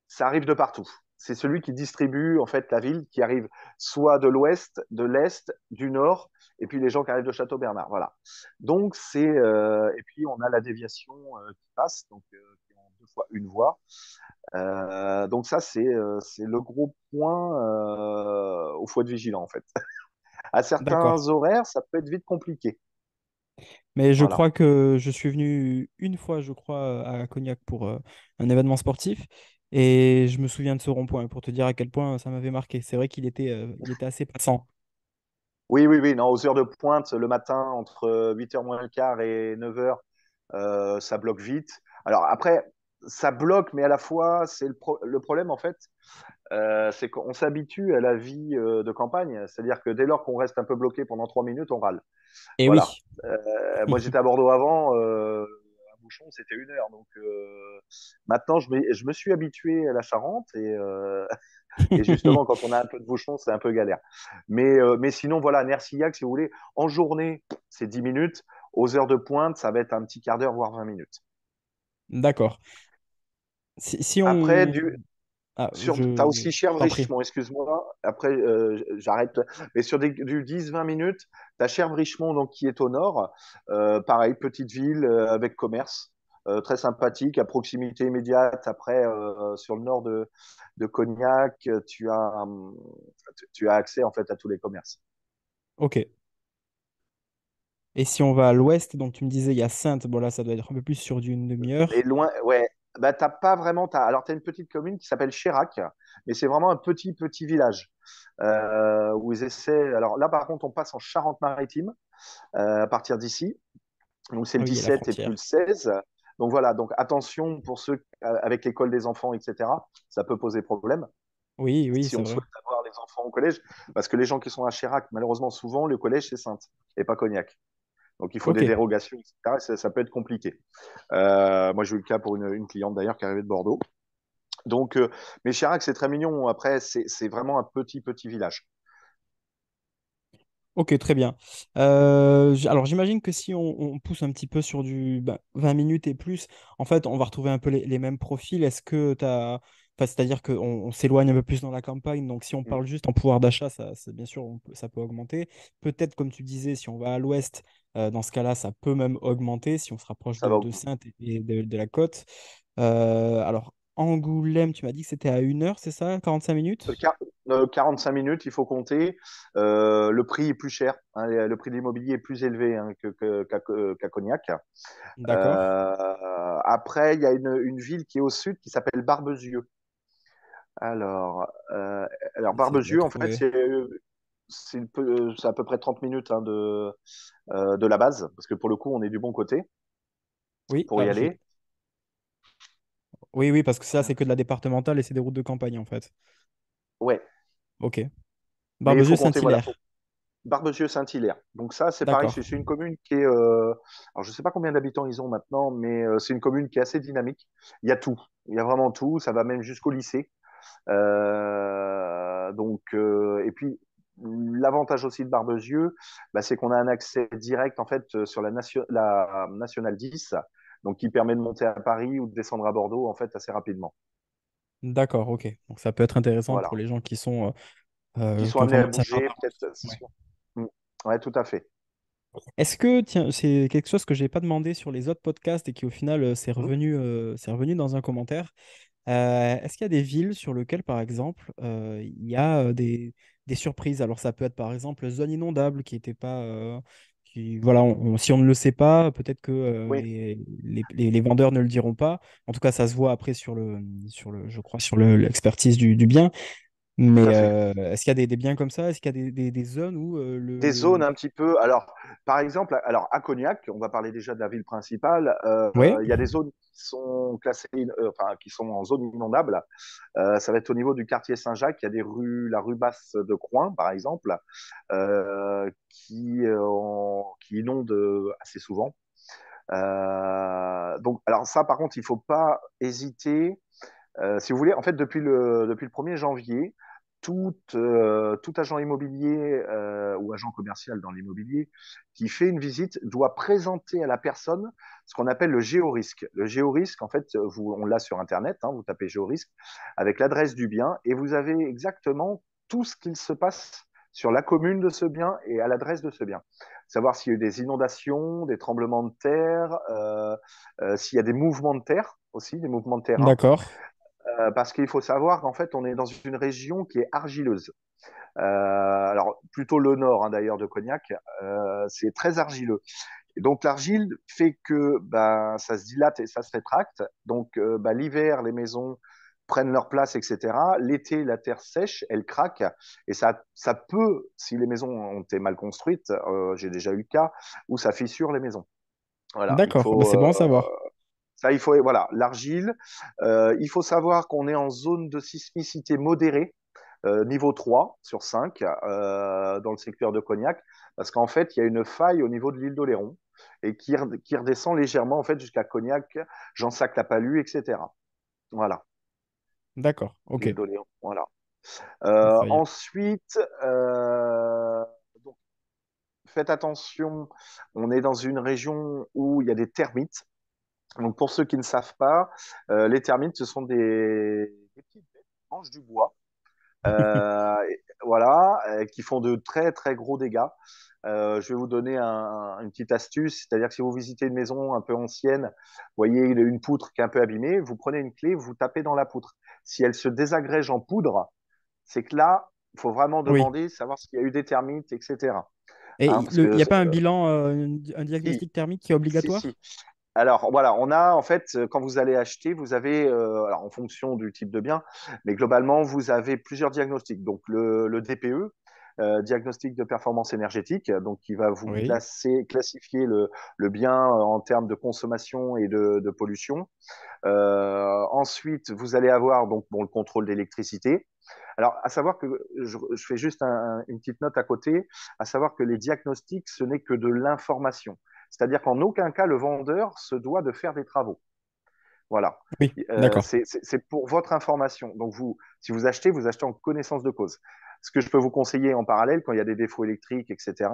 Speaker 2: Ça arrive de partout. C'est celui qui distribue en fait la ville, qui arrive soit de l'ouest, de l'est, du nord, et puis les gens qui arrivent de Château-Bernard. Voilà. Donc et puis on a la déviation qui passe, donc qui est en deux fois une voie. Donc ça c'est le gros point où faut être vigilant en fait. À
Speaker 1: D'accord.
Speaker 2: certains horaires, ça peut être vite compliqué.
Speaker 1: Mais je
Speaker 2: Voilà.
Speaker 1: crois que je suis venu une fois, je crois, à Cognac pour un événement sportif. Et je me souviens de ce rond-point pour te dire à quel point ça m'avait marqué. C'est vrai il était assez passant.
Speaker 2: Oui, oui, oui. Non, aux heures de pointe, le matin, entre 8h moins le quart et 9h, ça bloque vite. Alors après, ça bloque, mais à la fois, c'est le problème, en fait, c'est qu'on s'habitue à la vie de campagne. C'est-à-dire que dès lors qu'on reste un peu bloqué pendant 3 minutes, on râle.
Speaker 1: Et
Speaker 2: Voilà.
Speaker 1: oui.
Speaker 2: Moi, j'étais à Bordeaux avant. Un bouchon, c'était 1 heure. Donc maintenant, je me suis habitué à la Charente et justement, quand on a un peu de bouchon, c'est un peu galère. Mais sinon, voilà, Nercillac, si vous voulez, en journée, c'est 10 minutes. Aux heures de pointe, ça va être un petit quart d'heure, voire 20 minutes.
Speaker 1: D'accord. Si
Speaker 2: Après,
Speaker 1: on... Ah,
Speaker 2: tu as aussi
Speaker 1: je t'en prie.
Speaker 2: Cherve-Richemont, excuse-moi. Après, j'arrête. Mais sur du 10-20 minutes, tu as Cherve-Richemont, donc, qui est au nord. Pareil, petite ville avec commerce. Très sympathique, à proximité immédiate. Après, sur le nord de Cognac, tu as accès en fait à tous les commerces.
Speaker 1: Ok. Et si on va à l'ouest, donc tu me disais, il y a Sainte. Bon, là, ça doit être un peu plus sur d'une
Speaker 2: Mais
Speaker 1: demi-heure.
Speaker 2: loin, ouais. Bah, t'as pas vraiment. Alors, tu as une petite commune qui s'appelle Chérac, mais c'est vraiment un petit village où ils essaient. Alors là, par contre, on passe en Charente-Maritime à partir d'ici. Donc, c'est
Speaker 1: Ah
Speaker 2: le
Speaker 1: oui, il y a la
Speaker 2: 17 et puis le
Speaker 1: frontière.
Speaker 2: 16. Donc, voilà. Donc, attention pour ceux avec l'école des enfants, etc. Ça peut poser problème
Speaker 1: Oui, oui,
Speaker 2: si
Speaker 1: c'est
Speaker 2: on
Speaker 1: vrai.
Speaker 2: souhaite avoir les enfants au collège. Parce que les gens qui sont à Chérac, malheureusement, souvent, le collège, c'est Sainte et pas Cognac. Donc, il faut des
Speaker 1: Ok.
Speaker 2: dérogations, etc. Ça peut être compliqué. Moi, j'ai eu le cas pour une cliente d'ailleurs qui arrivait de Bordeaux. Donc, mais Chirac, c'est très mignon. Après, c'est vraiment un petit village.
Speaker 1: Ok, très bien. Alors j'imagine que si on pousse un petit peu sur du 20 minutes et plus, en fait, on va retrouver un peu les mêmes profils. Est-ce que tu as... Enfin, c'est-à-dire qu'on on s'éloigne un peu plus dans la campagne. Donc si on
Speaker 2: Mm.
Speaker 1: parle juste en pouvoir d'achat, bien sûr, ça peut augmenter. Peut-être, comme tu disais, si on va à l'ouest, dans ce cas-là, ça peut même augmenter si on se rapproche
Speaker 2: Ça va.
Speaker 1: de Saintes et de la côte. Alors, Angoulême, tu m'as dit que c'était à 1 heure, c'est ça? 45
Speaker 2: Euh,
Speaker 1: minutes?
Speaker 2: quar- 45 minutes, il faut compter. Le prix est plus cher, hein, le prix de l'immobilier est plus élevé hein, qu'à Cognac.
Speaker 1: D'accord.
Speaker 2: Après, il y a une ville qui est au sud qui s'appelle Barbezieux. Alors,
Speaker 1: Essayer de la
Speaker 2: Barbezieux, en fait,
Speaker 1: trouver.
Speaker 2: c'est à peu près 30 minutes hein, de la base, parce que pour le coup, on est du bon côté
Speaker 1: Oui,
Speaker 2: pour y aller.
Speaker 1: oui, oui, parce que ça, c'est que de la départementale et c'est des routes de campagne, en fait.
Speaker 2: Ouais,
Speaker 1: Ok.
Speaker 2: mais il faut compter, voilà,
Speaker 1: Barbezieux-Saint-Hilaire.
Speaker 2: Barbezieux-Saint-Hilaire. Donc ça, c'est pareil,
Speaker 1: D'accord.
Speaker 2: c'est une commune qui est... alors je ne sais pas combien d'habitants ils ont maintenant, mais c'est une commune qui est assez dynamique. Il y a tout, il y a vraiment tout, ça va même jusqu'au lycée. Et puis, l'avantage aussi de Barbezieux, bah, c'est qu'on a un accès direct en fait sur la nationale 10, donc qui permet de monter à Paris ou de descendre à Bordeaux en fait assez rapidement.
Speaker 1: D'accord, ok. Donc ça peut être intéressant
Speaker 2: Voilà.
Speaker 1: pour les gens
Speaker 2: Qui sont
Speaker 1: qui ont
Speaker 2: amenés à
Speaker 1: tendance à
Speaker 2: bouger,
Speaker 1: avoir.
Speaker 2: peut-être.
Speaker 1: Ouais.
Speaker 2: Mm. Ouais, tout à fait.
Speaker 1: Est-ce que, tiens, c'est quelque chose que j'ai pas demandé sur les autres podcasts et qui au final
Speaker 2: Mm.
Speaker 1: c'est revenu dans un commentaire. Est-ce qu'il y a des villes sur lesquelles, par exemple, il y a des surprises? Alors, ça peut être, par exemple, zone inondable qui n'était pas... voilà, si on ne le sait pas, peut-être que
Speaker 2: Oui,
Speaker 1: les vendeurs ne le diront pas. En tout cas, ça se voit après je crois, sur l'expertise du bien.
Speaker 2: tout
Speaker 1: Mais
Speaker 2: à fait.
Speaker 1: est-ce qu'il y a des biens comme ça? Est-ce qu'il y a des zones où
Speaker 2: Des zones un petit peu. Alors, par exemple, alors à Cognac, on va parler déjà de la ville principale.
Speaker 1: Ouais,
Speaker 2: Il y a des zones qui sont classées, enfin, qui sont en zone inondable. Ça va être au niveau du quartier Saint-Jacques. Il y a des rues, la rue Basse de Croin, par exemple, qui inonde assez souvent. Donc, alors ça, par contre, il faut pas hésiter. Si vous voulez, en fait, depuis le 1er janvier, tout agent immobilier ou agent commercial dans l'immobilier qui fait une visite doit présenter à la personne ce qu'on appelle le géorisque. Le géorisque, en fait, on l'a sur Internet, hein, vous tapez géorisque avec l'adresse du bien et vous avez exactement tout ce qu'il se passe sur la commune de ce bien et à l'adresse de ce bien. Savoir s'il y a eu des inondations, des tremblements de terre, s'il y a des mouvements de terre aussi, des mouvements de terrain,
Speaker 1: d'accord.
Speaker 2: parce qu'il faut savoir qu'en fait, on est dans une région qui est argileuse. Alors, plutôt le nord, hein, d'ailleurs, de Cognac, c'est très argileux. Et donc, l'argile fait que ben, ça se dilate et ça se rétracte. Donc, ben, l'hiver, les maisons prennent leur place, etc. L'été, la terre sèche, elle craque. Et ça peut, si les maisons ont été mal construites, j'ai déjà eu le cas, où ça fissure les maisons. Voilà, il
Speaker 1: D'accord, bah,
Speaker 2: faut,
Speaker 1: c'est bon à savoir.
Speaker 2: ça, il faut, voilà, l'argile. Il faut savoir qu'on est en zone de sismicité modérée, niveau 3 sur 5 dans le secteur de Cognac, parce qu'en fait, il y a une faille au niveau de l'île d'Oléron et qui redescend légèrement en fait jusqu'à Cognac, Jansac-la-Palue, etc. Voilà,
Speaker 1: D'accord, ok.
Speaker 2: l'île d'Oléron. Voilà.
Speaker 1: La faille.
Speaker 2: Ensuite, donc, faites attention, on est dans une région où il y a des termites. Donc, pour ceux qui ne savent pas, les termites, ce sont des petites bêtes qui mangent du bois, voilà, qui font de très très gros dégâts. Je vais vous donner une petite astuce, c'est-à-dire que si vous visitez une maison un peu ancienne, vous voyez une poutre qui est un peu abîmée, vous prenez une clé, vous tapez dans la poutre. Si elle se désagrège en poudre, c'est que là, il faut vraiment
Speaker 1: Oui.
Speaker 2: demander, savoir s'il y a eu des termites, etc.
Speaker 1: Et
Speaker 2: Hein, parce que
Speaker 1: il n'y a pas un bilan, un
Speaker 2: si,
Speaker 1: diagnostic thermique qui est
Speaker 2: si,
Speaker 1: obligatoire?
Speaker 2: si. Alors voilà, on a en fait, quand vous allez acheter, vous avez, alors en fonction du type de bien, mais globalement, vous avez plusieurs diagnostics. Donc le DPE, diagnostic de performance énergétique, donc qui va vous
Speaker 1: Oui.
Speaker 2: classifier le bien en termes de consommation et de pollution. Ensuite, vous allez avoir donc bon, le contrôle d'électricité. Alors, à savoir que je fais juste une petite note à côté, à savoir que les diagnostics, ce n'est que de l'information. C'est-à-dire qu'en aucun cas, le vendeur se doit de faire des travaux. Voilà.
Speaker 1: Oui, d'accord.
Speaker 2: C'est pour votre information. Donc, si vous achetez en connaissance de cause. Ce que je peux vous conseiller en parallèle, quand il y a des défauts électriques, etc.,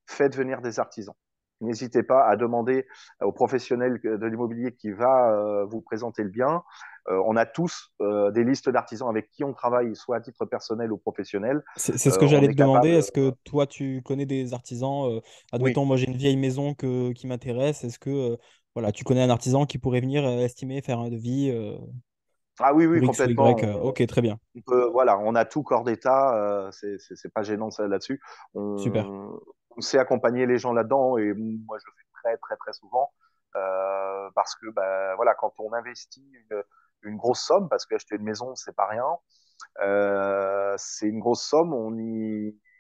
Speaker 2: faites venir des artisans. N'hésitez pas à demander au professionnel de l'immobilier qui va vous présenter le bien. On a tous des listes d'artisans avec qui on travaille, soit à titre personnel ou professionnel.
Speaker 1: C'est ce que
Speaker 2: On
Speaker 1: j'allais
Speaker 2: est
Speaker 1: te demander.
Speaker 2: capable.
Speaker 1: Est-ce que toi, tu connais des artisans
Speaker 2: Oui.
Speaker 1: admettons, moi, j'ai une vieille maison qui m'intéresse. Est-ce que voilà, tu connais un artisan qui pourrait venir estimer, faire un devis
Speaker 2: Ah oui, oui,
Speaker 1: pour X ou Y ok, très bien.
Speaker 2: voilà, on a tout corps d'État, c'est pas gênant ça, là-dessus.
Speaker 1: Super.
Speaker 2: On sait accompagner les gens là-dedans et moi je le fais très très très souvent parce que bah, voilà, quand on investit une grosse somme, parce qu'acheter une maison c'est pas rien, c'est une grosse somme,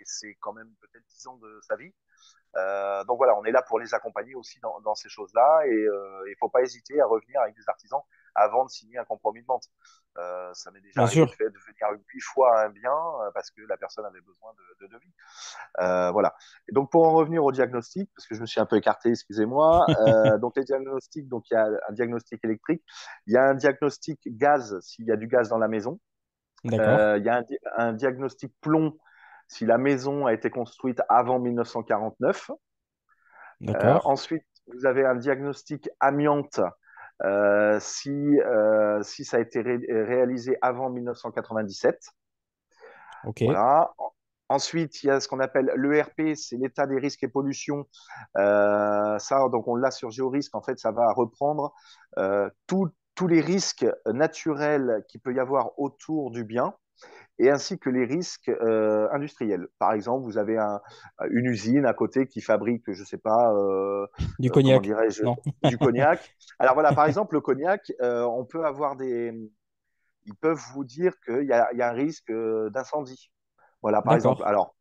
Speaker 2: c'est quand même peut-être 10 ans de sa vie. Donc voilà, on est là pour les accompagner aussi dans ces choses-là et il ne faut pas hésiter à revenir avec des artisans avant de signer un compromis de vente. Ça m'est déjà
Speaker 1: Bien
Speaker 2: arrivé
Speaker 1: sûr.
Speaker 2: de faire de venir 8 fois à un bien parce que la personne avait besoin de devis. Voilà. Et donc pour en revenir au diagnostic, parce que je me suis un peu écarté, excusez-moi. Donc les diagnostics, donc il y a un diagnostic électrique, il y a un diagnostic gaz s'il y a du gaz dans la maison.
Speaker 1: D'accord,
Speaker 2: Il y a un diagnostic plomb si la maison a été construite avant 1949.
Speaker 1: d'accord,
Speaker 2: Ensuite, vous avez un diagnostic amiante si ça a été réalisé avant 1997.
Speaker 1: ok,
Speaker 2: Voilà. Ensuite, il y a ce qu'on appelle l'ERP, c'est l'état des risques et pollutions. Ça, donc on l'a sur Géorisque. En fait, ça va reprendre tous les risques naturels qu'il peut y avoir autour du bien et ainsi que les risques industriels. Par exemple, vous avez une usine à côté qui fabrique, je ne sais pas,
Speaker 1: du
Speaker 2: comment
Speaker 1: cognac,
Speaker 2: dirais-je,
Speaker 1: non,
Speaker 2: du cognac. Alors voilà, par exemple, le cognac, on peut avoir ils peuvent vous dire qu'il y a un risque d'incendie. Voilà, par exemple.
Speaker 1: d'accord,
Speaker 2: Alors,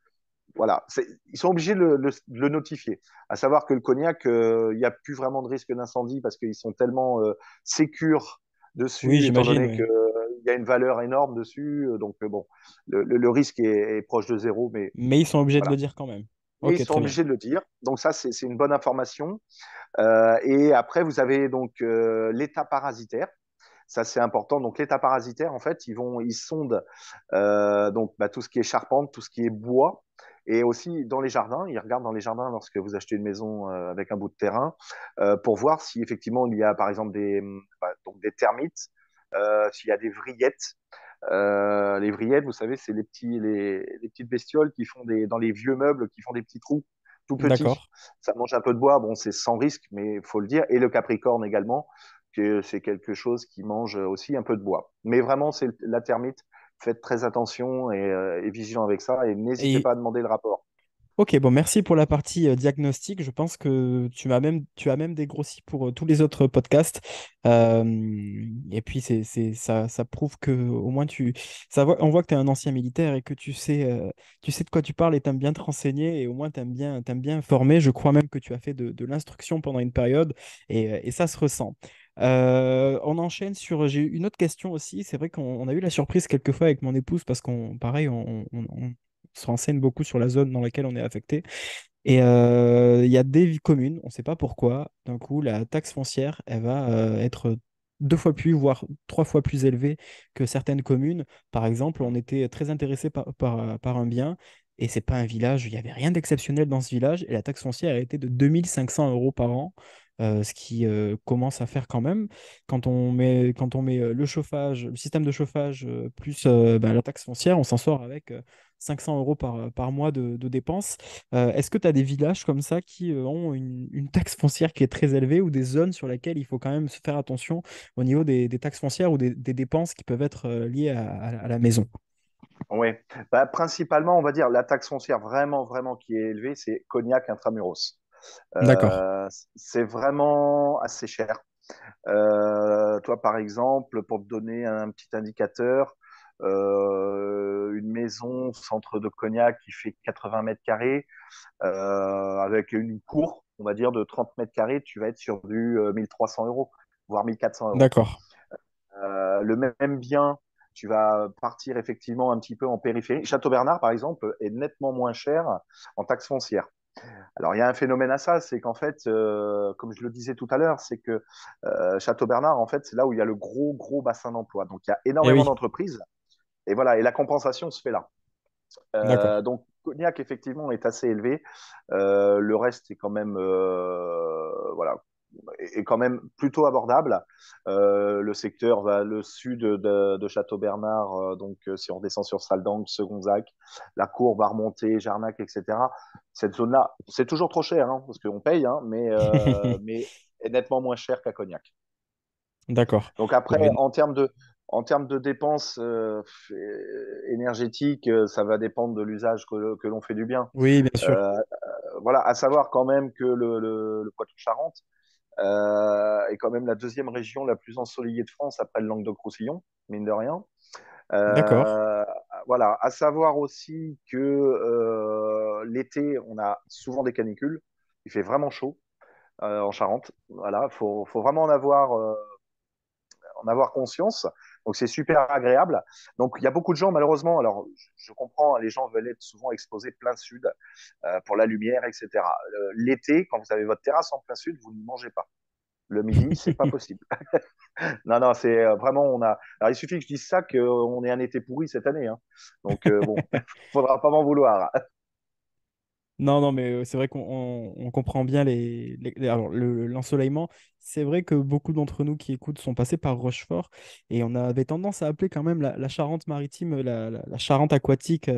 Speaker 2: voilà, ils sont obligés de le notifier. À savoir que le cognac, il n'y a plus vraiment de risque d'incendie parce qu'ils sont tellement sécures
Speaker 1: oui,
Speaker 2: dessus, étant
Speaker 1: j'imagine,
Speaker 2: donné
Speaker 1: oui.
Speaker 2: qu'il y a une valeur énorme dessus. Donc, bon, le risque est proche de zéro, mais
Speaker 1: Mais ils sont obligés de
Speaker 2: voilà.
Speaker 1: le dire quand même.
Speaker 2: Mais ils
Speaker 1: Ok,
Speaker 2: sont
Speaker 1: très bien.
Speaker 2: obligés de le dire. Donc, ça, c'est une bonne information. Et après, vous avez donc l'état parasitaire. Ça, c'est important. Donc, l'état parasitaire, en fait, ils sondent donc tout ce qui est charpente, tout ce qui est bois, et aussi dans les jardins. Ils regardent dans les jardins lorsque vous achetez une maison avec un bout de terrain pour voir si effectivement il y a, par exemple, donc des termites, s'il y a des vrillettes. Les vrillettes, vous savez, c'est les petites bestioles qui font dans les vieux meubles, qui font des petits trous tout
Speaker 1: D'accord.
Speaker 2: petits. Ça mange un peu de bois. Bon, c'est sans risque, mais il faut le dire. Et le capricorne également, que c'est quelque chose qui mange aussi un peu de bois. Mais vraiment, c'est la termite. Faites très attention et vigilant avec ça et n'hésitez
Speaker 1: Et
Speaker 2: pas à demander le rapport.
Speaker 1: ok, bon, merci pour la partie diagnostic. Je pense que tu as même dégrossi pour tous les autres podcasts. Euh, et puis, ça prouve que au moins on voit que tu es un ancien militaire et que tu sais de quoi tu parles et tu aimes bien te renseigner et au moins tu aimes bien informer. Je crois même que tu as fait de l'instruction pendant une période et ça se ressent. On enchaîne sur. J'ai une autre question aussi. C'est vrai qu'on a eu la surprise quelquefois avec mon épouse parce qu'on, pareil, on se renseigne beaucoup sur la zone dans laquelle on est affecté. Et il y a des communes, on ne sait pas pourquoi, d'un coup, la taxe foncière, elle va être deux fois plus, voire trois fois plus élevée que certaines communes. Par exemple, on était très intéressé par un bien, et c'est pas un village, il n'y avait rien d'exceptionnel dans ce village, et la taxe foncière a été de 2 500 € par an. Ce qui commence à faire quand même. Quand on met le chauffage, le système de chauffage plus ben, la taxe foncière, on s'en sort avec 500 € par mois de dépenses. Est-ce que tu as des villages comme ça qui ont une taxe foncière qui est très élevée ou des zones sur lesquelles il faut quand même se faire attention au niveau des taxes foncières ou des dépenses qui peuvent être liées à la maison?
Speaker 2: Oui, principalement, on va dire la taxe foncière vraiment, vraiment qui est élevée, c'est Cognac Intramuros.
Speaker 1: D'accord,
Speaker 2: Euh, c'est vraiment assez cher. Toi, par exemple, pour te donner un petit indicateur, une maison centre de Cognac qui fait 80 mètres carrés, avec une cour, on va dire, de 30 mètres carrés, tu vas être sur du 1300 euros, voire 1400 euros.
Speaker 1: d'accord,
Speaker 2: Le même bien, tu vas partir effectivement un petit peu en périphérie. Château-Bernard, par exemple, est nettement moins cher en taxe foncière. Alors, il y a un phénomène à ça, c'est qu'en fait, comme je le disais tout à l'heure, c'est que Château-Bernard, en fait, c'est là où il y a le gros bassin d'emploi. Donc, il y a
Speaker 1: eh
Speaker 2: énormément
Speaker 1: oui,
Speaker 2: d'entreprises. Et voilà, et la compensation se fait là.
Speaker 1: d'accord.
Speaker 2: Donc, Cognac, effectivement, est assez élevé. Le reste est quand même, voilà, est quand même plutôt abordable. Le secteur va le sud de Château-Bernard, donc si on descend sur Saldangue, Segonzac, la cour va remonter, Jarnac, etc. Cette zone-là, c'est toujours trop cher, hein, parce qu'on paye, hein, mais est nettement moins cher qu'à Cognac.
Speaker 1: D'accord.
Speaker 2: Donc
Speaker 1: Ouais,
Speaker 2: après, en termes de dépenses énergétiques, ça va dépendre de l'usage que l'on fait du bien.
Speaker 1: oui, bien sûr.
Speaker 2: Euh, voilà, à savoir quand même que le Poitou-Charentes est quand même la deuxième région la plus ensoleillée de France après le Languedoc-Roussillon, mine de rien.
Speaker 1: D'accord.
Speaker 2: Euh, voilà, à savoir aussi que l'été, on a souvent des canicules. Il fait vraiment chaud en Charente. Voilà, faut vraiment en avoir conscience. Donc c'est super agréable. Donc il y a beaucoup de gens malheureusement. Alors je comprends, les gens veulent être souvent exposés plein sud pour la lumière, etc. L'été, quand vous avez votre terrasse en plein sud, vous ne mangez pas. Le midi, c'est pas possible. Non, non, c'est vraiment, on a. Alors, il suffit que je dise ça qu'on ait un été pourri cette année, hein. Donc, bon, faudra pas m'en vouloir.
Speaker 1: Non, non, mais c'est vrai qu'on on comprend bien alors, l'ensoleillement. C'est vrai que beaucoup d'entre nous qui écoutent sont passés par Rochefort et on avait tendance à appeler quand même la Charente-Maritime la Charente aquatique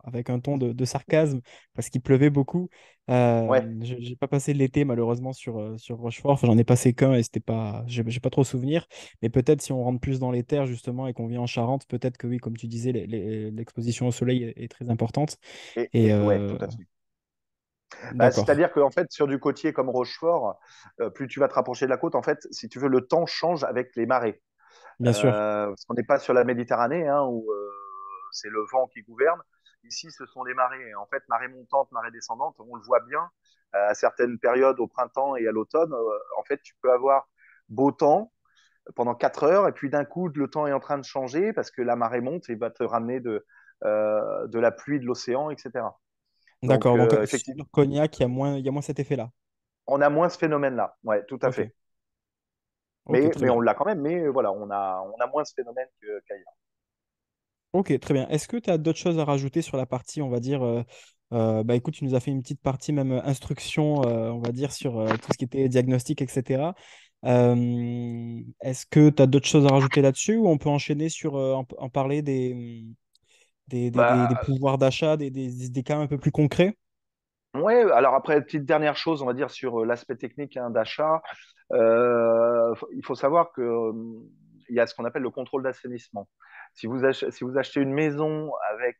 Speaker 1: avec un ton de sarcasme parce qu'il pleuvait beaucoup.
Speaker 2: Ouais.
Speaker 1: J'ai pas passé l'été malheureusement sur Rochefort. Enfin, j'en ai passé qu'un et c'était pas, j'ai pas trop souvenir. Mais peut-être si on rentre plus dans les terres justement et qu'on vit en Charente, peut-être que oui, comme tu disais, l'exposition au soleil est très importante. Et
Speaker 2: Ouais, tout à fait. Bah,
Speaker 1: d'accord.
Speaker 2: c'est-à-dire qu'en fait, sur du côtier comme Rochefort, plus tu vas te rapprocher de la côte, en fait, si tu veux, le temps change avec les marées.
Speaker 1: Bien sûr.
Speaker 2: Parce qu'on n'est pas sur la Méditerranée, hein, où c'est le vent qui gouverne. Ici, ce sont les marées. En fait, marée montante, marée descendante, on le voit bien à certaines périodes au printemps et à l'automne. En fait, tu peux avoir beau temps pendant 4 heures et puis d'un coup, le temps est en train de changer parce que la marée monte et va te ramener de la pluie de l'océan, etc. Donc,
Speaker 1: D'accord. Donc, sur
Speaker 2: effectivement,
Speaker 1: Cognac, il y a moins cet effet-là.
Speaker 2: on a moins ce phénomène-là. Ouais, tout à
Speaker 1: Ok.
Speaker 2: fait.
Speaker 1: Ok, très
Speaker 2: Mais
Speaker 1: bien.
Speaker 2: on l'a quand même, mais voilà, on a moins ce phénomène qu'ailleurs.
Speaker 1: Ok, très bien. Est-ce que tu as d'autres choses à rajouter sur la partie, on va dire, bah écoute, tu nous as fait une petite partie, même instruction, on va dire, sur tout ce qui était diagnostic, etc. Est-ce que tu as d'autres choses à rajouter là-dessus ou on peut enchaîner sur en parler des
Speaker 2: Bah,
Speaker 1: pouvoirs d'achat, des cas un peu plus concrets?
Speaker 2: ouais, alors après, petite dernière chose, on va dire sur l'aspect technique hein, d'achat, il faut savoir que il y a ce qu'on appelle le contrôle d'assainissement. Si vous achetez une maison avec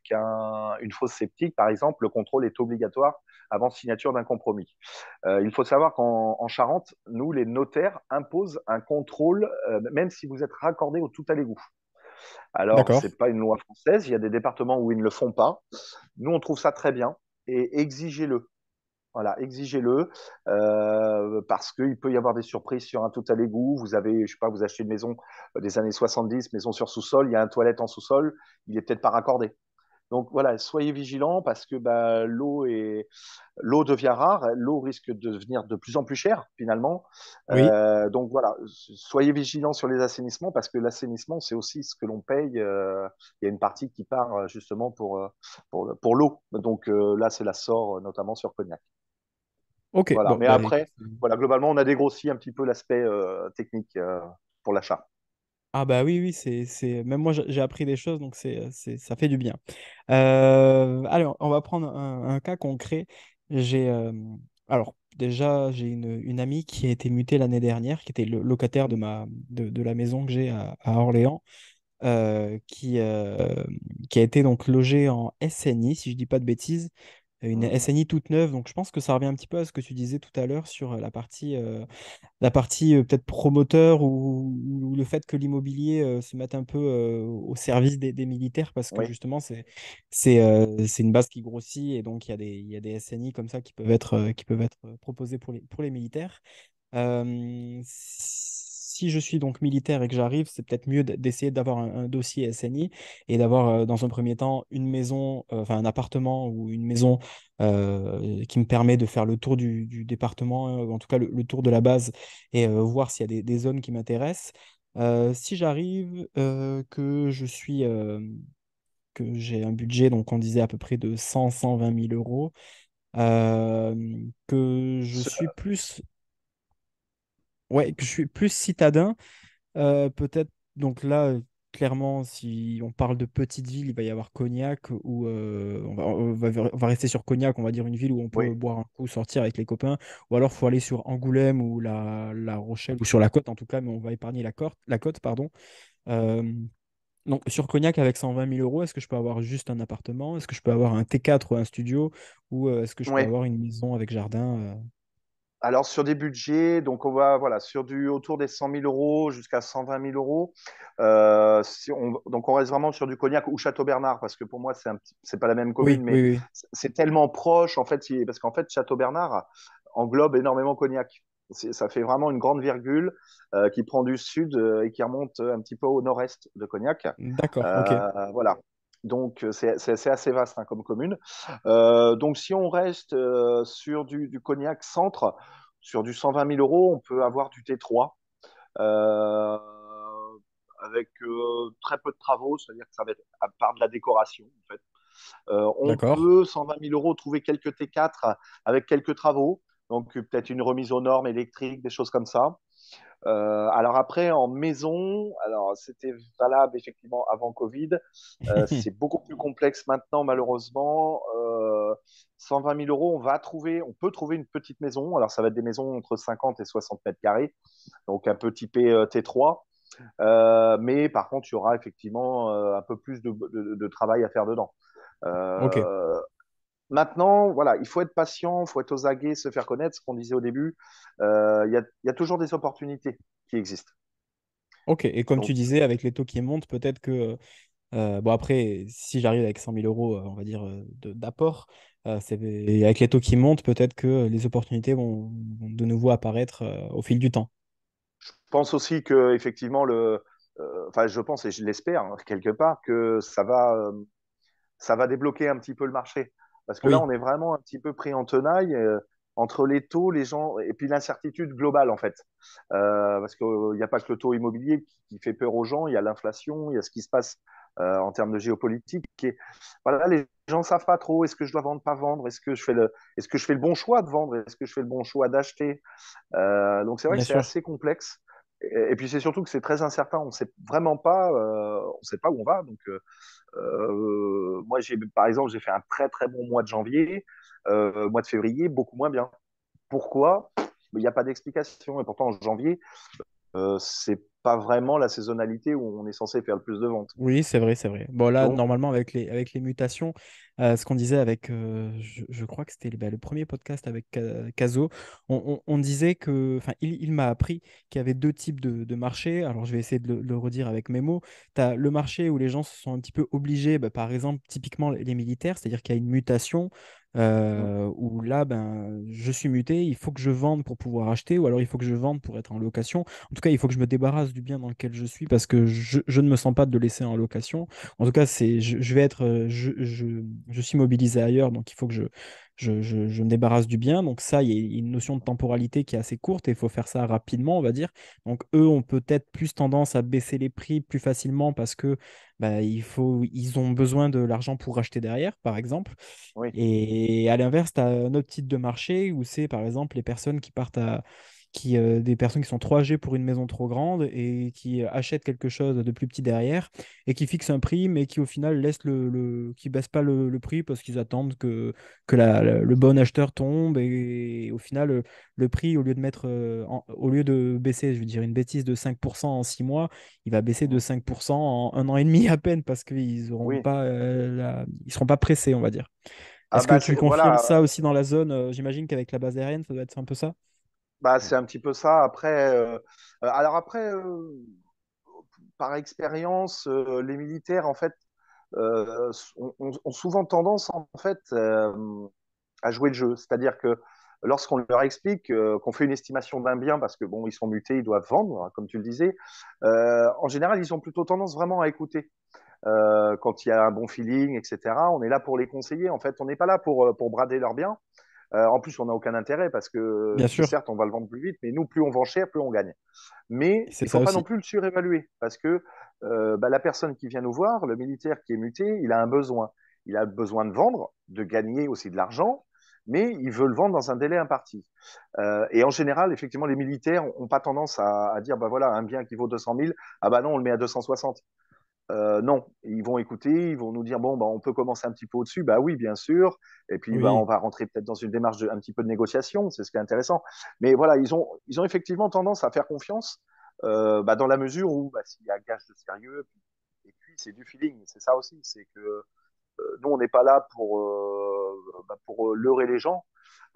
Speaker 2: une fosse septique, par exemple, le contrôle est obligatoire avant signature d'un compromis. Il faut savoir qu'en Charente, nous, les notaires imposent un contrôle, même si vous êtes raccordé au tout à l'égout. Alors,
Speaker 1: D'accord.
Speaker 2: c'est pas une loi française, il y a des départements où ils ne le font pas. Nous, on trouve ça très bien et exigez-le. Voilà, exigez-le parce qu'il peut y avoir des surprises sur un tout à l'égout. Vous avez, je sais pas, vous achetez une maison des années 70, maison sur sous-sol, il y a un toilette en sous-sol, il est peut-être pas raccordé. Donc voilà, soyez vigilants parce que bah, l'eau devient rare, l'eau risque de devenir de plus en plus chère finalement.
Speaker 1: Oui.
Speaker 2: Donc voilà, soyez vigilants sur les assainissements parce que l'assainissement c'est aussi ce que l'on paye. Il y a une partie qui part justement pour l'eau. Donc là c'est la SOR notamment sur Cognac.
Speaker 1: Ok.
Speaker 2: Voilà.
Speaker 1: Bon,
Speaker 2: Mais
Speaker 1: bah, écoute,
Speaker 2: après, voilà, globalement, on a dégrossi un petit peu l'aspect technique pour l'achat.
Speaker 1: ah bah oui, oui, même moi j'ai appris des choses, donc ça fait du bien. Allez, on va prendre un cas concret. J'ai alors déjà j'ai une amie qui a été mutée l'année dernière, qui était le locataire de la maison que j'ai à Orléans, qui a été donc logée en SNI, si je dis pas de bêtises, une
Speaker 2: Mhm.
Speaker 1: SNI toute neuve. Donc je pense que ça revient un petit peu à ce que tu disais tout à l'heure sur la partie peut-être promoteur ou le fait que l'immobilier se mette un peu au service des militaires parce que
Speaker 2: Oui.
Speaker 1: justement c'est une base qui grossit et donc il y a des SNI comme ça qui peuvent être proposés pour les militaires. Si je suis donc militaire et que j'arrive, c'est peut-être mieux d'essayer d'avoir un dossier SNI et d'avoir dans un premier temps une maison, enfin un appartement ou une maison qui me permet de faire le tour du département, en tout cas le tour de la base et voir s'il y a des zones qui m'intéressent. Si j'arrive, que j'ai un budget, donc on disait à peu près de 120 000 euros, que je
Speaker 2: Ce-
Speaker 1: suis plus, ouais, que je suis plus citadin, peut-être, donc là, clairement, si on parle de petite ville, il va y avoir Cognac, ou on va rester sur Cognac, on va dire une ville où on peut
Speaker 2: oui.
Speaker 1: boire un coup, sortir avec les copains, ou alors il faut aller sur Angoulême ou la Rochelle, ou sur la côte en tout cas, mais on va épargner la côte, pardon. Euh, donc sur Cognac avec 120 000 euros, est-ce que je peux avoir juste un appartement? Est-ce que je peux avoir un T4 ou un studio? Ou est-ce que je peux
Speaker 2: Oui.
Speaker 1: avoir une maison avec jardin?
Speaker 2: Alors sur des budgets, donc on va voilà sur du autour des 100 000 euros jusqu'à 120 000 euros. Donc on reste vraiment sur du Cognac ou Château Bernard parce que pour moi c'est pas la même commune,
Speaker 1: Oui, oui,
Speaker 2: mais
Speaker 1: oui.
Speaker 2: c'est tellement proche en fait parce qu'en fait Château Bernard englobe énormément Cognac. Ça fait vraiment une grande virgule qui prend du sud et qui remonte un petit peu au nord-est de Cognac.
Speaker 1: D'accord, ok.
Speaker 2: Voilà. Donc c'est assez vaste hein, comme commune. Donc si on reste sur du Cognac centre, sur du 120 000 euros, on peut avoir du T3 euh, avec très peu de travaux, c'est-à-dire que ça va être à part de la décoration, en fait. On
Speaker 1: D'accord.
Speaker 2: peut, 120 000 euros, trouver quelques T4 avec quelques travaux, donc peut-être une remise aux normes électriques, des choses comme ça. Alors après, en maison, alors c'était valable effectivement avant Covid. C'est beaucoup plus complexe maintenant, malheureusement. 120 000 euros, on peut trouver une petite maison. Alors ça va être des maisons entre 50 et 60 mètres carrés, donc un peu typé T3. Mais par contre, il y aura effectivement un peu plus de travail à faire dedans.
Speaker 1: Ok.
Speaker 2: Euh, Maintenant, voilà, il faut être patient, il faut être aux aguets, se faire connaître, ce qu'on disait au début. Il y a toujours des opportunités qui existent.
Speaker 1: Ok. Et comme tu
Speaker 2: Donc,
Speaker 1: disais, avec les taux qui montent, peut-être que bon, après, si j'arrive avec 100 000 euros, on va dire, d'apport, et avec les taux qui montent, peut-être que les opportunités vont de nouveau apparaître au fil du temps.
Speaker 2: je pense aussi que effectivement, enfin, je pense et je l'espère hein, quelque part que ça va débloquer un petit peu le marché. Parce que là,
Speaker 1: Oui,
Speaker 2: on est vraiment un petit peu pris en tenaille entre les taux, les gens, et puis l'incertitude globale, en fait. Parce qu'il n'y a pas que le taux immobilier qui fait peur aux gens, il y a l'inflation, il y a ce qui se passe en termes de géopolitique. Et voilà, les gens ne savent pas trop, est-ce que je dois vendre, pas vendre, est-ce que je fais le bon choix de vendre, est-ce que je fais le bon choix d'acheter. Donc c'est vrai
Speaker 1: bien
Speaker 2: que c'est
Speaker 1: sûr.
Speaker 2: assez complexe. Et puis c'est surtout que c'est très incertain, on ne sait vraiment pas, on sait pas où on va. Donc moi, par exemple, j'ai fait un très très bon mois de janvier, mois de février, beaucoup moins bien. Pourquoi? Il n'y a pas d'explication. Et pourtant, en janvier, c'est pas vraiment la saisonnalité où on est censé faire le plus de ventes.
Speaker 1: Oui, c'est vrai, c'est vrai. Bon, là,
Speaker 2: Donc,
Speaker 1: normalement, avec les mutations, ce qu'on disait avec, je crois que c'était le premier podcast avec Caso, on disait que, enfin, il m'a appris qu'il y avait deux types de marchés. Alors, je vais essayer de le redire avec mes mots. Tu as le marché où les gens se sont un petit peu obligés, bah, par exemple, typiquement les militaires, c'est-à-dire qu'il y a une mutation. Où là, ben, je suis muté, il faut que je vende pour pouvoir acheter, ou alors il faut que je vende pour être en location. En tout cas, il faut que je me débarrasse du bien dans lequel je suis parce que je ne me sens pas de le laisser en location. En tout cas, je vais être, je suis mobilisé ailleurs, donc il faut que je me débarrasse du bien. Donc ça, il y a une notion de temporalité qui est assez courte et il faut faire ça rapidement, on va dire. Donc eux ont peut-être plus tendance à baisser les prix plus facilement parce que bah, ils ont besoin de l'argent pour racheter derrière, par exemple.
Speaker 2: oui,
Speaker 1: Et à l'inverse, tu as un autre type de marché où c'est par exemple les personnes qui partent des personnes qui sont 3G pour une maison trop grande et qui achètent quelque chose de plus petit derrière et qui fixent un prix, mais qui au final laissent qui baissent pas le prix parce qu'ils attendent que le bon acheteur tombe et, au final, le prix, au lieu de baisser, je veux dire une bêtise, de 5% en 6 mois, il va baisser de
Speaker 2: mm,
Speaker 1: 5% en un an et demi à peine parce qu'ils auront
Speaker 2: oui.
Speaker 1: pas, ils seront pas pressés, on va dire.
Speaker 2: Ah
Speaker 1: Est-ce que
Speaker 2: bah
Speaker 1: tu confirmes
Speaker 2: voilà,
Speaker 1: ça aussi dans la zone? J'imagine qu'avec la base aérienne, ça doit être un peu ça.
Speaker 2: bah c'est un petit peu ça. Après, alors après, par expérience, les militaires en fait ont souvent tendance en fait à jouer le jeu. C'est-à-dire que lorsqu'on leur explique qu'on fait une estimation d'un bien, parce que bon, ils sont mutés, ils doivent vendre, hein, comme tu le disais, en général, ils ont plutôt tendance vraiment à écouter. Quand il y a un bon feeling, etc. On est là pour les conseiller. En fait, on n'est pas là pour brader leurs biens. En plus, on n'a aucun intérêt parce que
Speaker 1: Bien sûr,
Speaker 2: certes, on va le vendre plus vite, mais nous, plus on vend cher, plus on gagne. Mais il
Speaker 1: c'est
Speaker 2: ne
Speaker 1: ça
Speaker 2: faut pas non
Speaker 1: aussi.
Speaker 2: plus le surévaluer parce que bah, la personne qui vient nous voir, le militaire qui est muté, il a un besoin. Il a besoin de vendre, de gagner aussi de l'argent, mais il veut le vendre dans un délai imparti. Et en général, effectivement, les militaires n'ont pas tendance à dire, bah voilà, un bien qui vaut 200 000, ah bah non, on le met à 260. Non, ils vont écouter, ils vont nous dire bon, bah, on peut commencer un petit peu au-dessus. Bah oui, bien sûr. Et puis, bah, on
Speaker 1: Oui,
Speaker 2: va rentrer peut-être dans une démarche un petit peu de négociation. C'est ce qui est intéressant. Mais voilà, ils ont effectivement tendance à faire confiance bah, dans la mesure où bah, s'il y a gage de sérieux, et puis c'est du feeling. C'est ça aussi. C'est que nous, on n'est pas là pour leurrer les gens.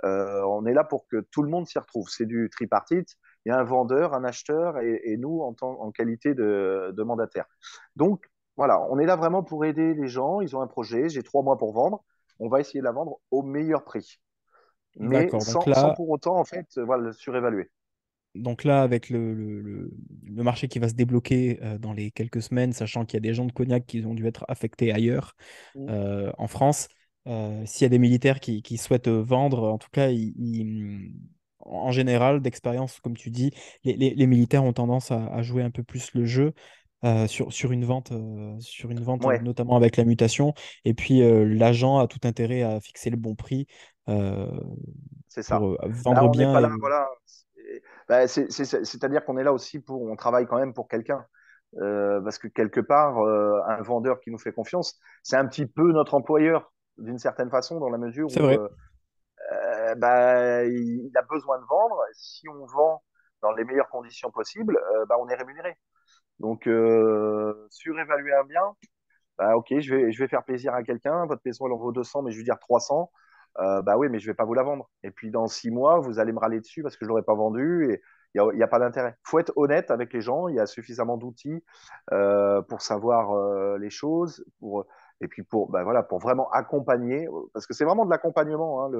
Speaker 2: On est là pour que tout le monde s'y retrouve. C'est du tripartite. Il y a un vendeur, un acheteur et nous en qualité de mandataire. Donc, voilà, on est là vraiment pour aider les gens. Ils ont un projet, j'ai 3 mois pour vendre. On va essayer de la vendre au meilleur prix, mais
Speaker 1: d'accord.
Speaker 2: sans pour autant, en fait, voilà, le surévaluer.
Speaker 1: Donc là, avec le marché qui va se débloquer dans les quelques semaines, sachant qu'il y a des gens de Cognac qui ont dû être affectés ailleurs en France, s'il y a des militaires qui souhaitent vendre, en tout cas, en général, d'expérience, comme tu dis, les militaires ont tendance à jouer un peu plus le jeu sur une vente
Speaker 2: Ouais,
Speaker 1: notamment avec la mutation. Et puis, l'agent a tout intérêt à fixer le bon prix euh,
Speaker 2: c'est
Speaker 1: pour
Speaker 2: ça. Bah,
Speaker 1: vendre
Speaker 2: on n'est
Speaker 1: bien.
Speaker 2: pas là,
Speaker 1: Et...
Speaker 2: voilà. Bah, c'est-à-dire qu'on est là aussi on travaille quand même pour quelqu'un. Parce que quelque part, un vendeur qui nous fait confiance, c'est un petit peu notre employeur, d'une certaine façon, dans la mesure
Speaker 1: C'est
Speaker 2: où
Speaker 1: vrai.
Speaker 2: bah, il a besoin de vendre. Si on vend dans les meilleures conditions possibles, bah, on est rémunéré. Donc, surévaluer un bien, bah, ok, je vais faire plaisir à quelqu'un, votre maison elle en vaut 200, mais je vais dire 300. Bah oui, mais je vais pas vous la vendre. Et puis dans 6 mois, vous allez me râler dessus parce que je l'aurais pas vendu et il y a pas d'intérêt. Il faut être honnête avec les gens, il y a suffisamment d'outils pour savoir les choses, et puis bah, voilà, pour vraiment accompagner, parce que c'est vraiment de l'accompagnement. Hein,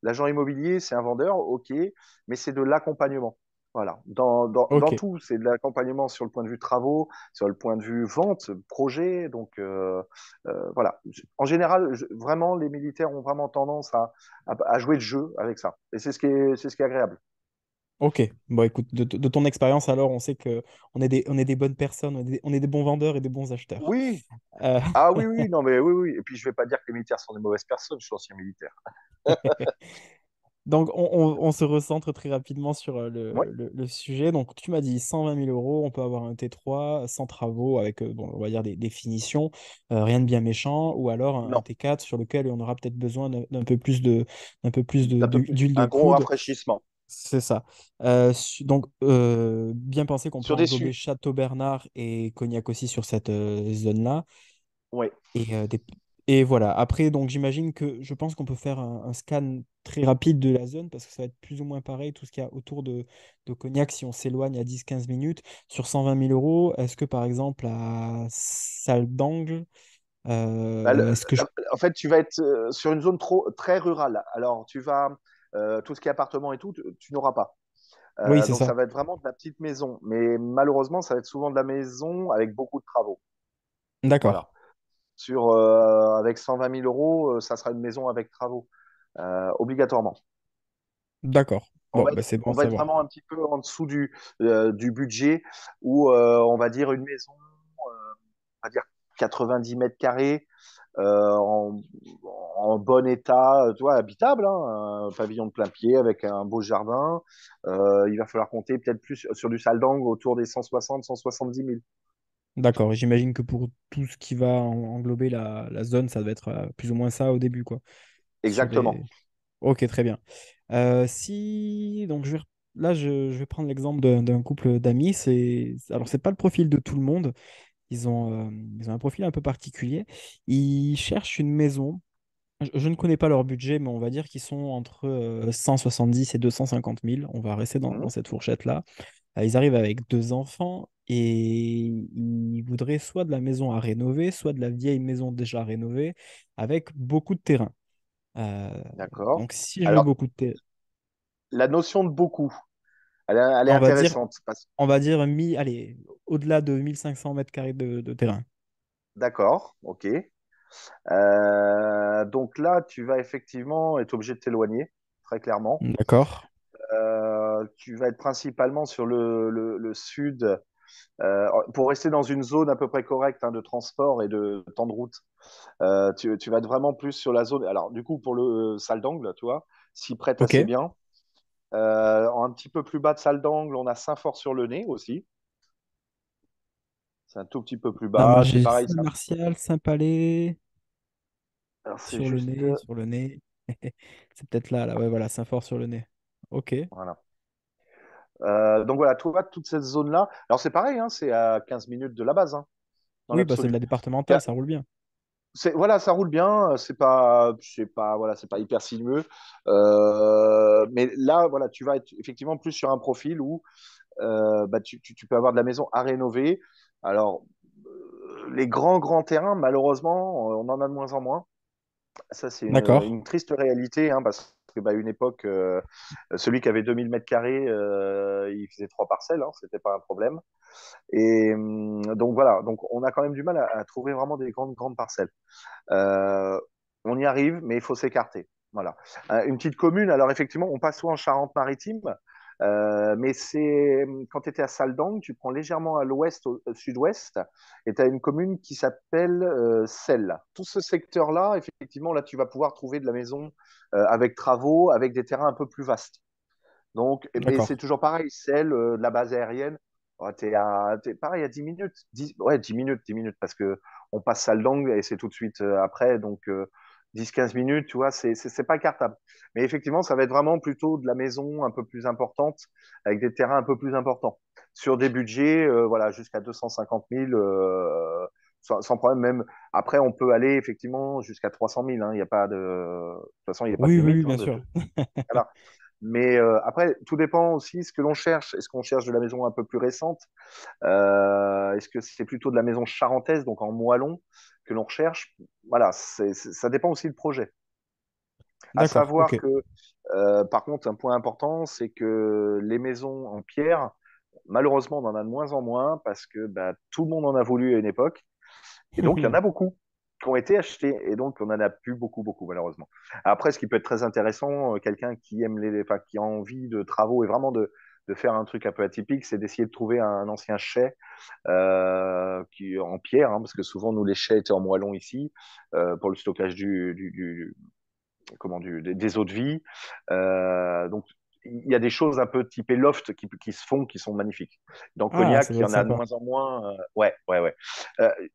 Speaker 2: l'agent immobilier, c'est un vendeur, ok, mais c'est de l'accompagnement. Voilà, dans
Speaker 1: Ok.
Speaker 2: tout, c'est de l'accompagnement sur le point de vue travaux, sur le point de vue vente, projet. Donc, voilà. En général, vraiment, les militaires ont vraiment tendance à jouer le jeu avec ça. Et c'est ce qui est agréable.
Speaker 1: Ok. Bon, écoute, de ton expérience, alors, on sait que on est des bonnes personnes, on est des bons vendeurs et des bons acheteurs.
Speaker 2: Oui.
Speaker 1: Euh,
Speaker 2: Ah oui, oui, non, mais oui, oui. Et puis, je vais pas dire que les militaires sont des mauvaises personnes. Je suis ancien militaire.
Speaker 1: Donc, on se recentre très rapidement sur
Speaker 2: Oui.
Speaker 1: le sujet. Donc, tu m'as dit 120 000 euros, on peut avoir un T3 sans travaux, avec, bon, on va dire des finitions, rien de bien méchant, ou alors un
Speaker 2: Non.
Speaker 1: T4 sur lequel on aura peut-être besoin d'un peu plus
Speaker 2: Un peu plus.
Speaker 1: d'huile de
Speaker 2: Un gros
Speaker 1: coude.
Speaker 2: rafraîchissement.
Speaker 1: C'est ça. Donc, bien penser qu'on peut
Speaker 2: Sur des
Speaker 1: englober
Speaker 2: su.
Speaker 1: Château-Bernard et Cognac aussi sur cette zone-là.
Speaker 2: Oui.
Speaker 1: Et voilà. Après, donc j'imagine que je pense qu'on peut faire un scan très rapide de la zone parce que ça va être plus ou moins pareil, tout ce qu'il y a autour de Cognac, si on s'éloigne à 10-15 minutes. Sur 120 000 euros, est-ce que par exemple à Salle d'Angle,
Speaker 2: Bah,
Speaker 1: est-ce que je...
Speaker 2: en fait, tu vas être sur une zone très rurale. Alors, tout ce qui est appartement et tout, tu n'auras pas.
Speaker 1: Oui, c'est
Speaker 2: Donc,
Speaker 1: ça.
Speaker 2: ça va être vraiment de la petite maison. Mais malheureusement, ça va être souvent de la maison avec beaucoup de travaux.
Speaker 1: D'accord.
Speaker 2: Voilà. Avec 120 000 euros, ça sera une maison avec travaux, obligatoirement.
Speaker 1: D'accord.
Speaker 2: On
Speaker 1: Bon,
Speaker 2: va
Speaker 1: bah,
Speaker 2: être,
Speaker 1: c'est bon
Speaker 2: on
Speaker 1: à
Speaker 2: va être
Speaker 1: savoir.
Speaker 2: vraiment un petit peu en dessous du budget où on va dire une maison, on va dire 90 mètres carrés, euh, en, en bon état, tu vois, habitable, hein, un pavillon de plein pied avec un beau jardin. Il va falloir compter peut-être plus sur du Saldangue autour des 160-170 000.
Speaker 1: D'accord. Et j'imagine que pour tout ce qui va englober la zone, ça va être plus ou moins ça au début, quoi. Sur
Speaker 2: Exactement.
Speaker 1: des... Ok, très bien. Si donc là je vais prendre l'exemple d'un couple d'amis. Alors c'est pas le profil de tout le monde. Ils ont un profil un peu particulier. Ils cherchent une maison. Je ne connais pas leur budget, mais on va dire qu'ils sont entre 170 et 250 000. On va rester dans
Speaker 2: Mhm.
Speaker 1: cette fourchette-là. Ils arrivent avec deux enfants et ils voudraient soit de la maison à rénover, soit de la vieille maison déjà rénovée avec beaucoup de terrain. Euh,
Speaker 2: D'accord.
Speaker 1: donc si je veux
Speaker 2: Alors,
Speaker 1: beaucoup de terrain,
Speaker 2: la notion de beaucoup, elle est
Speaker 1: on va dire
Speaker 2: intéressante.
Speaker 1: on va dire, allez, au-delà de 1500 mètres carrés de terrain.
Speaker 2: D'accord, ok. Donc là, tu vas effectivement être obligé de t'éloigner, très clairement.
Speaker 1: D'accord.
Speaker 2: Tu vas être principalement sur le sud, pour rester dans une zone à peu près correcte hein, de transport et de temps de route. Tu vas être vraiment plus sur la zone. Alors, du coup, pour le salle d'angle, tu vois, s'y prête
Speaker 1: Ok.
Speaker 2: assez bien. Un petit peu plus bas de salle d'angle, on a Saint-Fort-sur-le-Nez aussi. C'est un tout petit peu plus
Speaker 1: Moi,
Speaker 2: bas. C'est
Speaker 1: j'ai
Speaker 2: pareil.
Speaker 1: Saint-Martial, Saint-Palais,
Speaker 2: Alors, c'est juste.
Speaker 1: sur le nez. C'est peut-être là, là. Ouais, voilà, Saint-Fort sur le nez. Ok.
Speaker 2: Voilà. Donc voilà, tu vois, toute cette zone-là. Alors c'est pareil, hein, c'est à 15 minutes de la base, hein, dans
Speaker 1: Oui, bah c'est de
Speaker 2: l'absolu.
Speaker 1: la départementale, ça roule bien.
Speaker 2: Voilà, ça roule bien, voilà, c'est pas hyper sinueux. Mais là, voilà, tu vas être effectivement plus sur un profil où bah, tu peux avoir de la maison à rénover. Alors, les grands terrains, malheureusement, on en a de moins en moins. Ça, c'est une,
Speaker 1: D'accord.
Speaker 2: une triste réalité, hein, parce que bah, à une époque, celui qui avait 2000 mètres carrés, il faisait 3 parcelles, hein, c'était pas un problème. Et donc voilà, donc on a quand même du mal à trouver vraiment des grandes parcelles. Euh, on y arrive, mais il faut s'écarter. Voilà. Une petite commune, alors effectivement, on passe souvent en Charente-Maritime, mais c'est quand tu étais à Saldangue, tu prends légèrement à l'ouest, au sud-ouest, et tu as une commune qui s'appelle Celle. Tout ce secteur-là, effectivement, là, tu vas pouvoir trouver de la maison avec travaux, avec des terrains un peu plus vastes. Donc, mais c'est
Speaker 1: D'accord.
Speaker 2: toujours pareil, Celle, de la base aérienne, ouais, t'es pareil à 10 minutes. Ouais, 10 minutes, 10 minutes, parce que on passe Saldangue et c'est tout de suite après, donc 10-15 minutes, tu vois, c'est pas cartable. Mais effectivement, ça va être vraiment plutôt de la maison un peu plus importante, avec des terrains un peu plus importants, sur des budgets, voilà, jusqu'à 250 000, sans problème même. Après, on peut aller effectivement jusqu'à 300 000, hein, il y a pas de toute façon, il n'y a pas de
Speaker 1: Oui, oui, oui,
Speaker 2: limite,
Speaker 1: bien
Speaker 2: hein,
Speaker 1: sûr.
Speaker 2: voilà. Mais après, tout dépend aussi ce que l'on cherche. Est-ce qu'on cherche de la maison un peu plus récente? Est-ce que c'est plutôt de la maison charentaise, donc en moellon, que l'on recherche? Voilà, ça dépend aussi du projet. À
Speaker 1: D'accord,
Speaker 2: savoir
Speaker 1: ok.
Speaker 2: que, par contre, un point important, c'est que les maisons en pierre, malheureusement, on en a de moins en moins parce que bah, tout le monde en a voulu à une époque. Et donc, il y en a beaucoup qui ont été achetés. Et donc, on en a plus beaucoup, beaucoup, malheureusement. Après, ce qui peut être très intéressant, quelqu'un qui aime enfin, qui a envie de travaux et vraiment de faire un truc un peu atypique, c'est d'essayer de trouver un ancien chai en pierre, hein, parce que souvent, nous, les chais étaient en moellon ici, pour le stockage des eaux de vie. Donc, il y a des choses un peu typées loft qui se font, qui sont magnifiques. Dans
Speaker 1: Ah,
Speaker 2: Cognac,
Speaker 1: ça
Speaker 2: il
Speaker 1: doit
Speaker 2: y
Speaker 1: être
Speaker 2: en a de
Speaker 1: sympa.
Speaker 2: moins en moins. Ouais, ouais, ouais.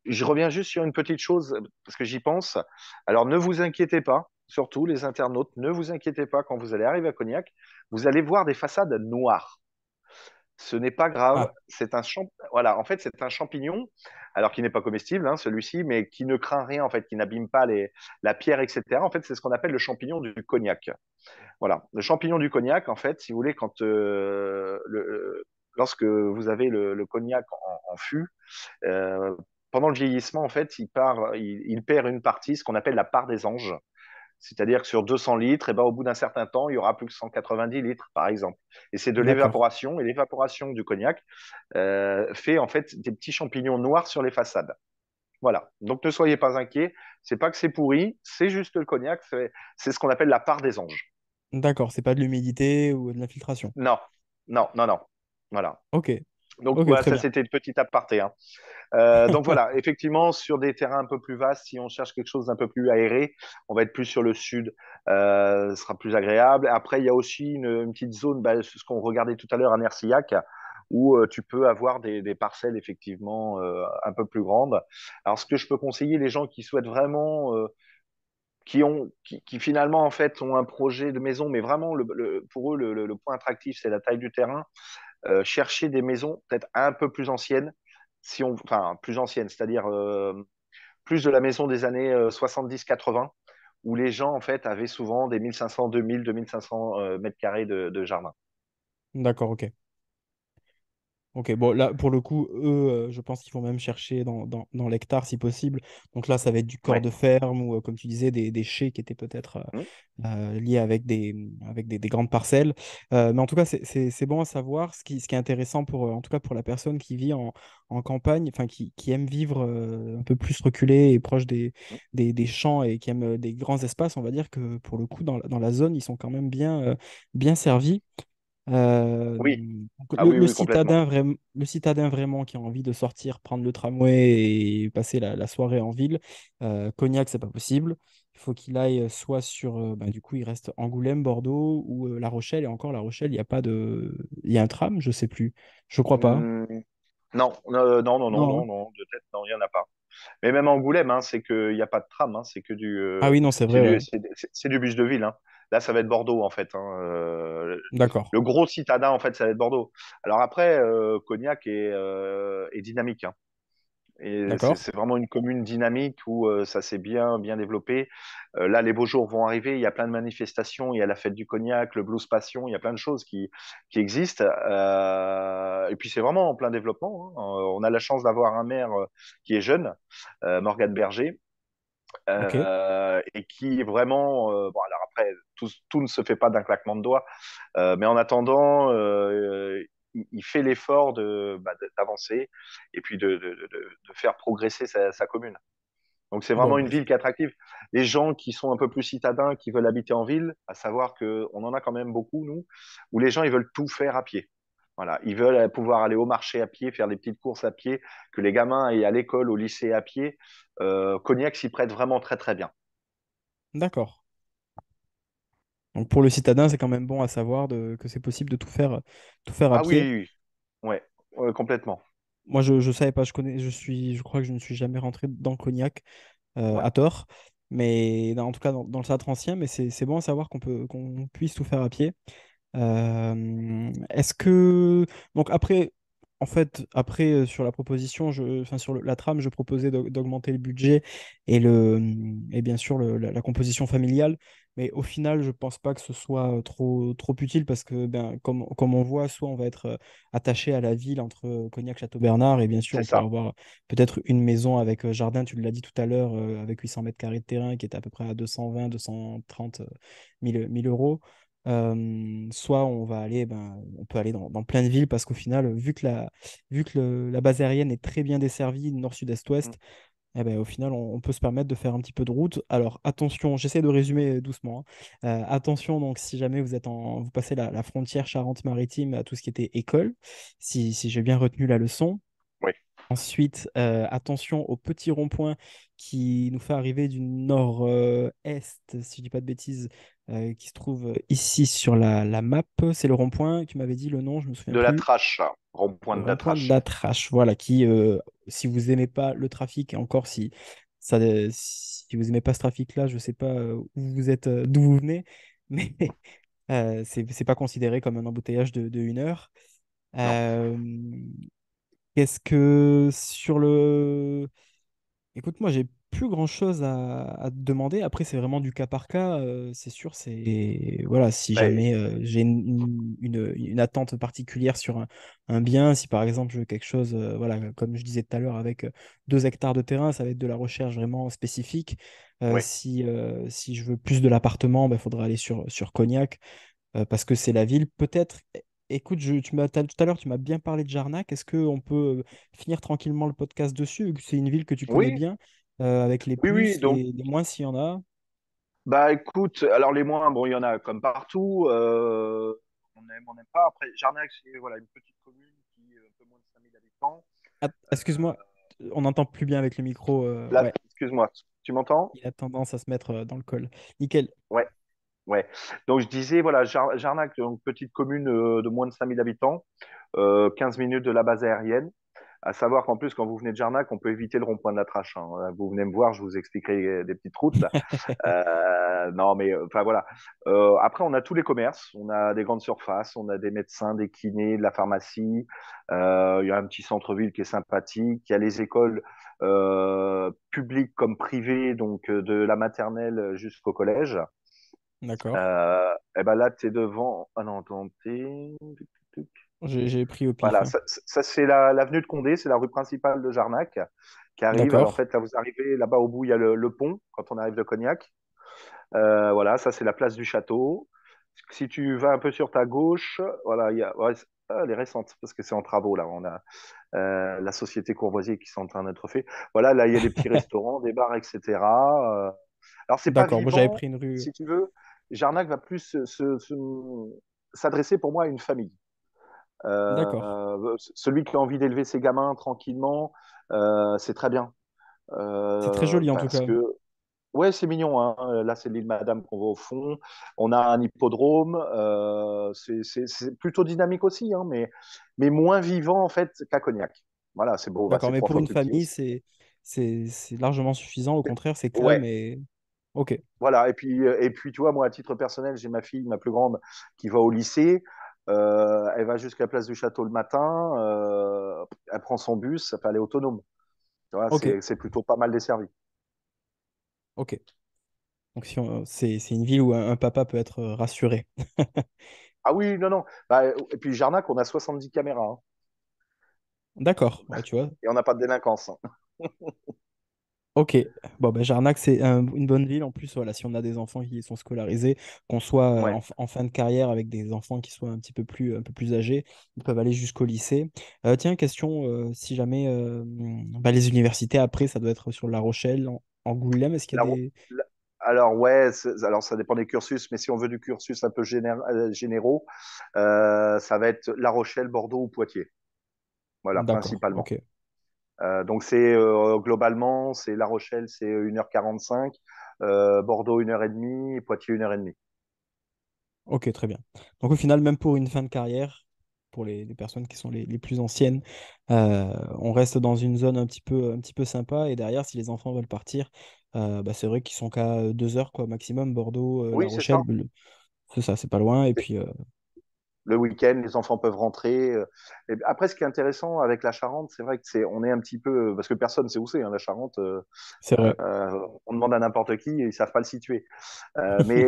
Speaker 2: Je reviens juste sur une petite chose, parce que j'y pense. Alors, ne vous inquiétez pas, surtout les internautes, ne vous inquiétez pas quand vous allez arriver à Cognac, vous allez voir des façades noires. Ce n'est pas grave,
Speaker 1: Ah,
Speaker 2: voilà, en fait, c'est un champignon, alors qui n'est pas comestible, hein, celui-ci, mais qui ne craint rien, en fait, qui n'abîme pas la pierre, etc. En fait, c'est ce qu'on appelle le champignon du cognac. Voilà, le champignon du cognac, en fait, si vous voulez, lorsque vous avez le cognac en fût, euh, pendant le vieillissement, en fait, il perd une partie, ce qu'on appelle la part des anges. C'est-à-dire que sur 200 litres, et ben, au bout d'un certain temps, il y aura plus que 190 litres, par exemple. Et c'est de
Speaker 1: d'accord.
Speaker 2: l'évaporation. Et l'évaporation du cognac fait en fait des petits champignons noirs sur les façades. Voilà. Donc ne soyez pas inquiets. C'est pas que c'est pourri, c'est juste le cognac. C'est ce qu'on appelle la part des anges.
Speaker 1: D'accord, c'est pas de l'humidité ou de l'infiltration.
Speaker 2: Non, non, non, non. Voilà.
Speaker 1: Ok,
Speaker 2: Donc
Speaker 1: ok,
Speaker 2: voilà,
Speaker 1: très
Speaker 2: ça
Speaker 1: bien.
Speaker 2: c'était une petite aparté, hein. Donc voilà, effectivement, sur des terrains un peu plus vastes, si on cherche quelque chose d'un peu plus aéré, on va être plus sur le sud, ce sera plus agréable. Après, il y a aussi une petite zone, bah, ce qu'on regardait tout à l'heure à Nercillac, où tu peux avoir des parcelles effectivement un peu plus grandes. Alors, ce que je peux conseiller les gens qui souhaitent vraiment, qui finalement en fait ont un projet de maison, mais vraiment pour eux le point attractif c'est la taille du terrain. Chercher des maisons peut-être un peu plus anciennes, enfin plus anciennes, c'est-à-dire plus de la maison des années 70-80, où les gens en fait avaient souvent des 1500, 2000, 2500 mètres carrés de jardin.
Speaker 1: D'accord, ok. Ok, bon, là, pour le coup, eux, je pense qu'ils vont même chercher dans l'hectare si possible. Donc là, ça va être du corps
Speaker 2: Ouais.
Speaker 1: de ferme ou, comme tu disais, des chais qui étaient peut-être
Speaker 2: Mmh.
Speaker 1: liés avec des grandes parcelles. Mais en tout cas, c'est bon à savoir. Ce qui est intéressant, en tout cas pour la personne qui vit en campagne, enfin, qui aime vivre un peu plus reculé et proche
Speaker 2: Mmh.
Speaker 1: des champs et qui aime des grands espaces, on va dire que pour le coup, dans la zone, ils sont quand même bien servis.
Speaker 2: Oui.
Speaker 1: Donc
Speaker 2: Ah oui, oui, complètement.
Speaker 1: le citadin vraiment qui a envie de sortir, prendre le tramway et passer la soirée en ville, Cognac, c'est pas possible. Il faut qu'il aille soit sur, bah, du coup, il reste Angoulême, Bordeaux ou La Rochelle. Et encore, La Rochelle, il y a pas de. Il y a un tram, je sais plus. Je crois pas.
Speaker 2: Mmh. Non, non, non, non,
Speaker 1: Non,
Speaker 2: non,
Speaker 1: hein.
Speaker 2: non, de tête, non, il n'y en a pas. Mais même à Angoulême, hein, c'est qu'il n'y a pas de tram, hein, c'est que
Speaker 1: Ah oui, non, c'est vrai, ouais.
Speaker 2: c'est du bus de ville, hein. Là, ça va être Bordeaux, en fait, hein.
Speaker 1: D'accord,
Speaker 2: Le gros citadin, en fait, ça va être Bordeaux. Alors après, Cognac est dynamique, hein. Et
Speaker 1: d'accord,
Speaker 2: c'est vraiment une commune dynamique où ça s'est bien développé. Là, les beaux jours vont arriver. Il y a plein de manifestations. Il y a la fête du cognac, le blues passion. Il y a plein de choses qui existent. Et puis, c'est vraiment en plein développement, hein. On a la chance d'avoir un maire qui est jeune, Morgane Berger,
Speaker 1: ok.
Speaker 2: et qui est vraiment. Bon, alors après, tout ne se fait pas d'un claquement de doigts, mais en attendant, il fait l'effort d'avancer et puis de faire progresser sa commune. Donc c'est
Speaker 1: Bon,
Speaker 2: vraiment une
Speaker 1: bah,
Speaker 2: ville qui est attractive. Les gens qui sont un peu plus citadins, qui veulent habiter en ville, à savoir que on en a quand même beaucoup, nous, où les gens, ils veulent tout faire à pied. Voilà, ils veulent pouvoir aller au marché à pied, faire des petites courses à pied, que les gamins aillent à l'école, au lycée à pied. Cognac s'y prête vraiment très très bien.
Speaker 1: d'accord. Donc pour le citadin, c'est quand même bon à savoir que c'est possible de tout faire à
Speaker 2: Ah oui,
Speaker 1: pied.
Speaker 2: oui, oui. Ouais, ouais, complètement.
Speaker 1: Moi, je savais pas, je crois que je ne suis jamais rentré dans Cognac
Speaker 2: Ouais.
Speaker 1: à tort, mais en tout cas dans le Satre ancien, mais c'est bon à savoir qu'on puisse tout faire à pied. Est-ce que donc après en fait après sur la proposition enfin sur la trame je proposais d'augmenter le budget et bien sûr la composition familiale, mais au final je pense pas que ce soit trop utile parce que ben comme on voit, soit on va être attaché à la ville entre Cognac Château-Bernard et bien sûr
Speaker 2: C'est
Speaker 1: on pourrait
Speaker 2: ça.
Speaker 1: avoir peut-être une maison avec jardin, tu l'as dit tout à l'heure, avec 800 mètres carrés de terrain qui est à peu près à 220-230 mille euros. Soit on va aller, ben, on peut aller dans plein de villes parce qu'au final, vu que la base aérienne est très bien desservie, nord, sud, est,
Speaker 2: Mm.
Speaker 1: ouest, eh ben, au final, on peut se permettre de faire un petit peu de route. Alors attention, j'essaie de résumer doucement, hein. Attention, donc si jamais vous passez la frontière Charente-Maritime à tout ce qui était école, si j'ai bien retenu la leçon.
Speaker 2: Oui.
Speaker 1: Ensuite, attention au petit rond-point qui nous fait arriver du nord-est, si je dis pas de bêtises, qui se trouve ici sur la map. C'est le rond-point, tu m'avais dit le nom, je me souviens
Speaker 2: De la
Speaker 1: plus.
Speaker 2: trache, là. Rond-point
Speaker 1: Le
Speaker 2: de la
Speaker 1: rond-point de
Speaker 2: trache.
Speaker 1: la Trache, voilà, qui, si vous aimez pas le trafic, et encore si vous aimez pas ce trafic-là, je sais pas où vous êtes, d'où vous venez, mais c'est pas considéré comme un embouteillage de 1 heure.
Speaker 2: Non.
Speaker 1: Euh, Qu'est-ce que sur le... Écoute, moi, j'ai plus grand-chose à te demander. Après, c'est vraiment du cas par cas. C'est sûr, c'est... Voilà, si
Speaker 2: Ben,
Speaker 1: jamais j'ai une attente particulière sur un bien, si par exemple je veux quelque chose, voilà, comme je disais tout à l'heure, avec 2 hectares de terrain, ça va être de la recherche vraiment spécifique.
Speaker 2: oui.
Speaker 1: Si je veux plus de l'appartement, il faudra aller sur Cognac parce que c'est la ville. Peut-être, écoute, tout à l'heure, tu m'as bien parlé de Jarnac. Est-ce qu'on peut finir tranquillement le podcast dessus, vu que c'est une ville que tu connais
Speaker 2: Oui,
Speaker 1: bien, avec les
Speaker 2: oui, oui.
Speaker 1: plus,
Speaker 2: Donc,
Speaker 1: les moins s'il y en a?
Speaker 2: bah écoute, alors les moins, bon, il y en a comme partout. On n'aime pas. Après, Jarnac, c'est voilà, une petite commune qui est un peu moins de 5000 habitants.
Speaker 1: Ah,
Speaker 2: Euh,
Speaker 1: excuse-moi, on n'entend plus bien avec le micro.
Speaker 2: là,
Speaker 1: Ouais,
Speaker 2: excuse-moi, tu m'entends?
Speaker 1: il a tendance à se mettre dans le col. Nickel.
Speaker 2: Ouais, ouais. Donc je disais, voilà, Jarnac, donc petite commune de moins de 5000 habitants, 15 minutes de la base aérienne. À savoir qu'en plus, quand vous venez de Jarnac, on peut éviter le rond-point de la Trache, hein. Vous venez me voir, je vous expliquerai des petites routes. Non, mais enfin voilà. Après, on a tous les commerces, on a des grandes surfaces, on a des médecins, des kinés, de la pharmacie. Il y a un petit centre-ville qui est sympathique. Il y a les écoles publiques comme privées, donc de la maternelle jusqu'au collège.
Speaker 1: D'accord.
Speaker 2: Et ben là, tu es devant. Ah non, attends,
Speaker 1: J'ai pris au pif,
Speaker 2: voilà,
Speaker 1: hein.
Speaker 2: ça c'est l'avenue de Condé, c'est la rue principale de Jarnac qui arrive. En
Speaker 1: D'accord.
Speaker 2: fait, là, vous arrivez, là-bas au bout, il y a le pont quand on arrive de Cognac. Voilà, ça c'est la place du château. Si tu vas un peu sur ta gauche, voilà, il y a, ouais, elle est récente parce que c'est en travaux là. On a la société Courvoisier qui sont en train d'être fait. Voilà, là il y a des petits restaurants, des bars, etc. Alors c'est pas
Speaker 1: D'accord. Moi, j'avais
Speaker 2: vivant,
Speaker 1: pris une rue.
Speaker 2: si tu veux. Jarnac va plus s'adresser pour moi à une famille.
Speaker 1: D'accord.
Speaker 2: Celui qui a envie d'élever ses gamins tranquillement, c'est très bien.
Speaker 1: C'est très joli en tout
Speaker 2: Parce
Speaker 1: cas.
Speaker 2: que ouais, c'est mignon, hein. Là, c'est l'île Madame qu'on voit au fond. On a un hippodrome. C'est plutôt dynamique aussi, hein, mais moins vivant en fait qu'à Cognac. Voilà, c'est beau. Bah,
Speaker 1: D'accord.
Speaker 2: c'est
Speaker 1: Mais
Speaker 2: trois
Speaker 1: pour
Speaker 2: fois
Speaker 1: une
Speaker 2: plus petit
Speaker 1: famille,
Speaker 2: aussi.
Speaker 1: c'est largement suffisant. Au contraire, c'est calme
Speaker 2: Ouais,
Speaker 1: et. Ok.
Speaker 2: voilà. Et puis, tu vois, moi, à titre personnel, j'ai ma fille, ma plus grande, qui va au lycée. Elle va jusqu'à la place du château le matin. Elle prend son bus. Elle est autonome. Tu vois,
Speaker 1: Ok.
Speaker 2: c'est plutôt pas mal desservi.
Speaker 1: Ok. Donc si c'est une ville où un papa peut être rassuré.
Speaker 2: Ah oui, non, non. Bah, et puis Jarnac, on a 70 caméras, hein.
Speaker 1: D'accord, ouais, tu vois.
Speaker 2: Et on n'a pas de délinquance, hein.
Speaker 1: Ok, bon, ben, Jarnac, c'est une bonne ville. En plus, voilà, si on a des enfants qui sont scolarisés, qu'on soit
Speaker 2: Ouais.
Speaker 1: en fin de carrière avec des enfants qui soient un peu plus âgés, ils peuvent aller jusqu'au lycée. Tiens, question, si jamais les universités, après, ça doit être sur La Rochelle, Angoulême, est-ce qu'il y
Speaker 2: La
Speaker 1: a
Speaker 2: Ro-
Speaker 1: des...
Speaker 2: la- alors ouais, alors ça dépend des cursus, mais si on veut du cursus un peu généraux, ça va être La Rochelle, Bordeaux ou Poitiers. Voilà,
Speaker 1: D'accord,
Speaker 2: principalement.
Speaker 1: ok.
Speaker 2: Donc c'est globalement, c'est La Rochelle, c'est 1h45, Bordeaux 1h30, et Poitiers 1h30.
Speaker 1: Ok, très bien. Donc au final, même pour une fin de carrière, pour les personnes qui sont les plus anciennes, on reste dans une zone un petit peu sympa. Et derrière, si les enfants veulent partir, bah, c'est vrai qu'ils sont qu'à 2 heures quoi, maximum. Bordeaux, La
Speaker 2: Oui, c'est ça.
Speaker 1: Rochelle, c'est ça, c'est pas loin. Et puis,
Speaker 2: Le week-end, les enfants peuvent rentrer. Et après, ce qui est intéressant avec la Charente, c'est vrai que on est un petit peu, parce que personne ne sait où c'est, hein, la Charente.
Speaker 1: c'est vrai.
Speaker 2: On demande à n'importe qui et ils savent pas le situer. Mais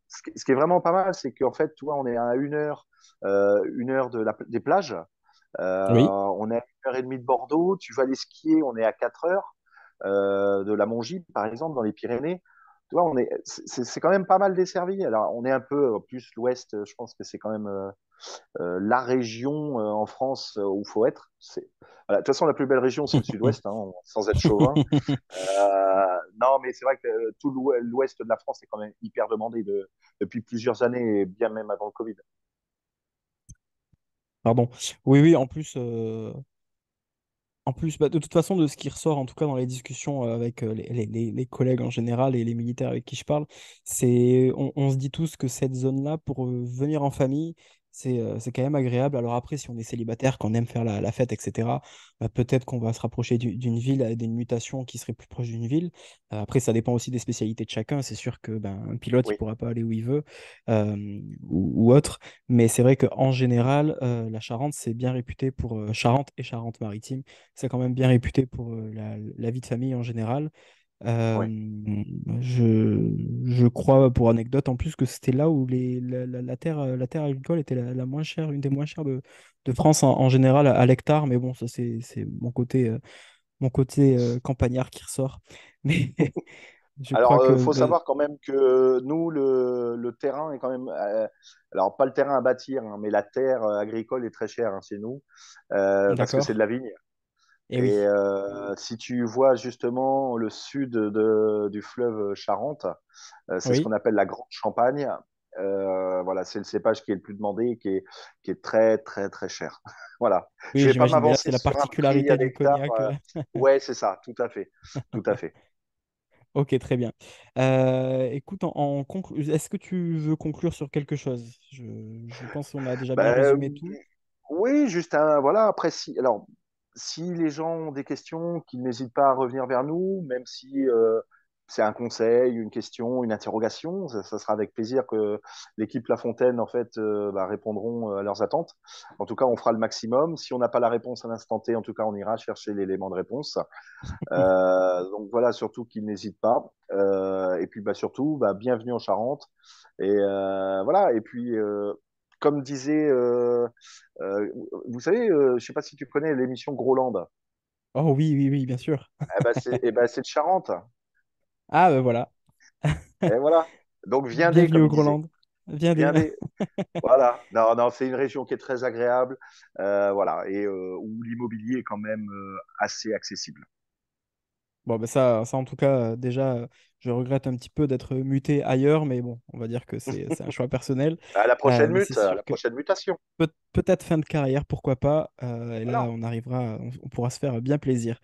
Speaker 2: ce qui est vraiment pas mal, c'est qu'en fait, tu vois, on est à 1 heure de des plages.
Speaker 1: Oui,
Speaker 2: On est à 1h30 de Bordeaux. Tu vas aller skier, on est à 4 heures de la Mongie, par exemple, dans les Pyrénées. Tu vois, c'est quand même pas mal desservi. Alors, on est un peu plus l'Ouest. Je pense que c'est quand même la région en France où il faut être. Voilà. De toute façon, la plus belle région, c'est le Sud-Ouest, hein, sans être chauvin. Non, mais c'est vrai que tout l'Ouest de la France est quand même hyper demandé depuis plusieurs années, et bien même avant le Covid.
Speaker 1: pardon. Oui, oui, en plus, bah, de toute façon, de ce qui ressort, en tout cas dans les discussions avec les collègues en général et les militaires avec qui je parle, on se dit tous que cette zone-là, pour venir en famille, c'est quand même agréable. Alors après, si on est célibataire, qu'on aime faire la fête, etc., bah, peut-être qu'on va se rapprocher d'une ville avec des mutations qui seraient plus proches d'une ville. Après, ça dépend aussi des spécialités de chacun. C'est sûr que ben, un pilote, il
Speaker 2: Oui.
Speaker 1: pourra pas aller où il veut ou autre. Mais c'est vrai qu'en général, la Charente, c'est bien réputé pour Charente et Charente-Maritime. C'est quand même bien réputé pour la vie de famille en général. Euh,
Speaker 2: Oui.
Speaker 1: je crois, pour anecdote, en plus, que c'était là où la terre agricole était la moins chère, une des moins chères de France en général à l'hectare. Mais bon, ça, c'est mon côté campagnard qui ressort. Mais je crois
Speaker 2: Alors, il
Speaker 1: que
Speaker 2: faut savoir quand même que nous, le terrain est quand même. Alors, pas le terrain à bâtir, hein, mais la terre agricole est très chère, hein, chez nous, parce que c'est de
Speaker 1: d'accord.
Speaker 2: la vigne.
Speaker 1: Et
Speaker 2: Et
Speaker 1: oui,
Speaker 2: si tu vois justement le sud du fleuve Charente, c'est ce qu'on
Speaker 1: oui,
Speaker 2: appelle la Grande Champagne. Voilà, c'est le cépage qui est le plus demandé et qui est très, très, très cher. Voilà. Je
Speaker 1: oui,
Speaker 2: vais pas
Speaker 1: j'imagine. Mais là,
Speaker 2: m'avancer
Speaker 1: c'est la
Speaker 2: sur un prix à
Speaker 1: particularité du
Speaker 2: l'hectare.
Speaker 1: cognac.
Speaker 2: Ouais, c'est ça, tout à fait. Tout à fait.
Speaker 1: Ok, très bien. Écoute, est-ce que tu veux conclure sur quelque chose? Je pense qu'on a déjà bien
Speaker 2: Ben,
Speaker 1: résumé tout.
Speaker 2: oui, juste un, voilà. Après, alors, si les gens ont des questions, qu'ils n'hésitent pas à revenir vers nous, même si c'est un conseil, une question, une interrogation, ça sera avec plaisir que l'équipe La Fontaine, en fait, bah, répondront à leurs attentes. En tout cas, on fera le maximum. Si on n'a pas la réponse à l'instant T, en tout cas, on ira chercher l'élément de réponse. Donc voilà, surtout qu'ils n'hésitent pas. Et puis bah, surtout, bah, bienvenue en Charente. Et voilà. Et puis, comme disait, vous savez, je ne sais pas si tu connais l'émission Groland.
Speaker 1: Oh oui, oui, oui, bien sûr.
Speaker 2: C'est de Charente.
Speaker 1: Ah, ben voilà.
Speaker 2: Et voilà. Donc viendez,
Speaker 1: Bienvenue
Speaker 2: comme
Speaker 1: au
Speaker 2: il disait.
Speaker 1: Groenland. Viendez.
Speaker 2: Viendez. Voilà. Non, non, c'est une région qui est très agréable. Voilà. Et où l'immobilier est quand même assez accessible.
Speaker 1: Bon, ben ça en tout cas, déjà, je regrette un petit peu d'être muté ailleurs, mais bon, on va dire que c'est un choix personnel.
Speaker 2: À la prochaine
Speaker 1: Mais c'est
Speaker 2: mute, à la
Speaker 1: sûr que
Speaker 2: prochaine mutation.
Speaker 1: peut-être fin de carrière, pourquoi pas. Et là,
Speaker 2: Voilà.
Speaker 1: on pourra se faire bien plaisir.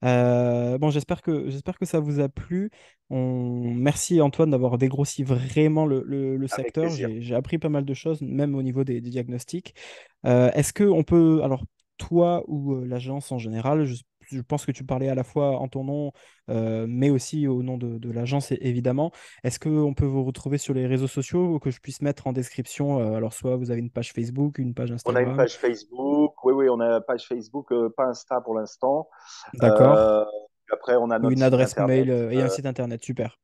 Speaker 1: Bon, j'espère que ça vous a plu. Merci Antoine d'avoir dégrossi vraiment le
Speaker 2: Avec
Speaker 1: secteur.
Speaker 2: plaisir.
Speaker 1: J'ai appris pas mal de choses, même au niveau des diagnostics. Est-ce que on peut, alors toi ou l'agence en général, je pense que tu parlais à la fois en ton nom, mais aussi au nom de l'agence évidemment. Est-ce qu'on peut vous retrouver sur les réseaux sociaux ou que je puisse mettre en description? Alors soit vous avez une page Facebook, une page
Speaker 2: On a une
Speaker 1: Instagram,
Speaker 2: page Facebook. Oui, oui, on a une page Facebook, pas Insta pour l'instant.
Speaker 1: d'accord,
Speaker 2: Euh, Après, on a
Speaker 1: ou
Speaker 2: notre
Speaker 1: une
Speaker 2: site
Speaker 1: adresse
Speaker 2: internet.
Speaker 1: mail et un site internet, super.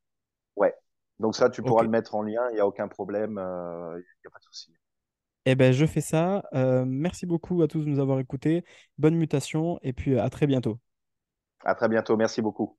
Speaker 2: Ouais. Donc ça, tu
Speaker 1: Ok.
Speaker 2: pourras le mettre en lien. Il n'y a aucun problème. Il n'y a pas de souci.
Speaker 1: Eh ben, je fais ça. Merci beaucoup à tous de nous avoir écoutés. Bonne mutation et puis à très bientôt.
Speaker 2: À très bientôt. Merci beaucoup.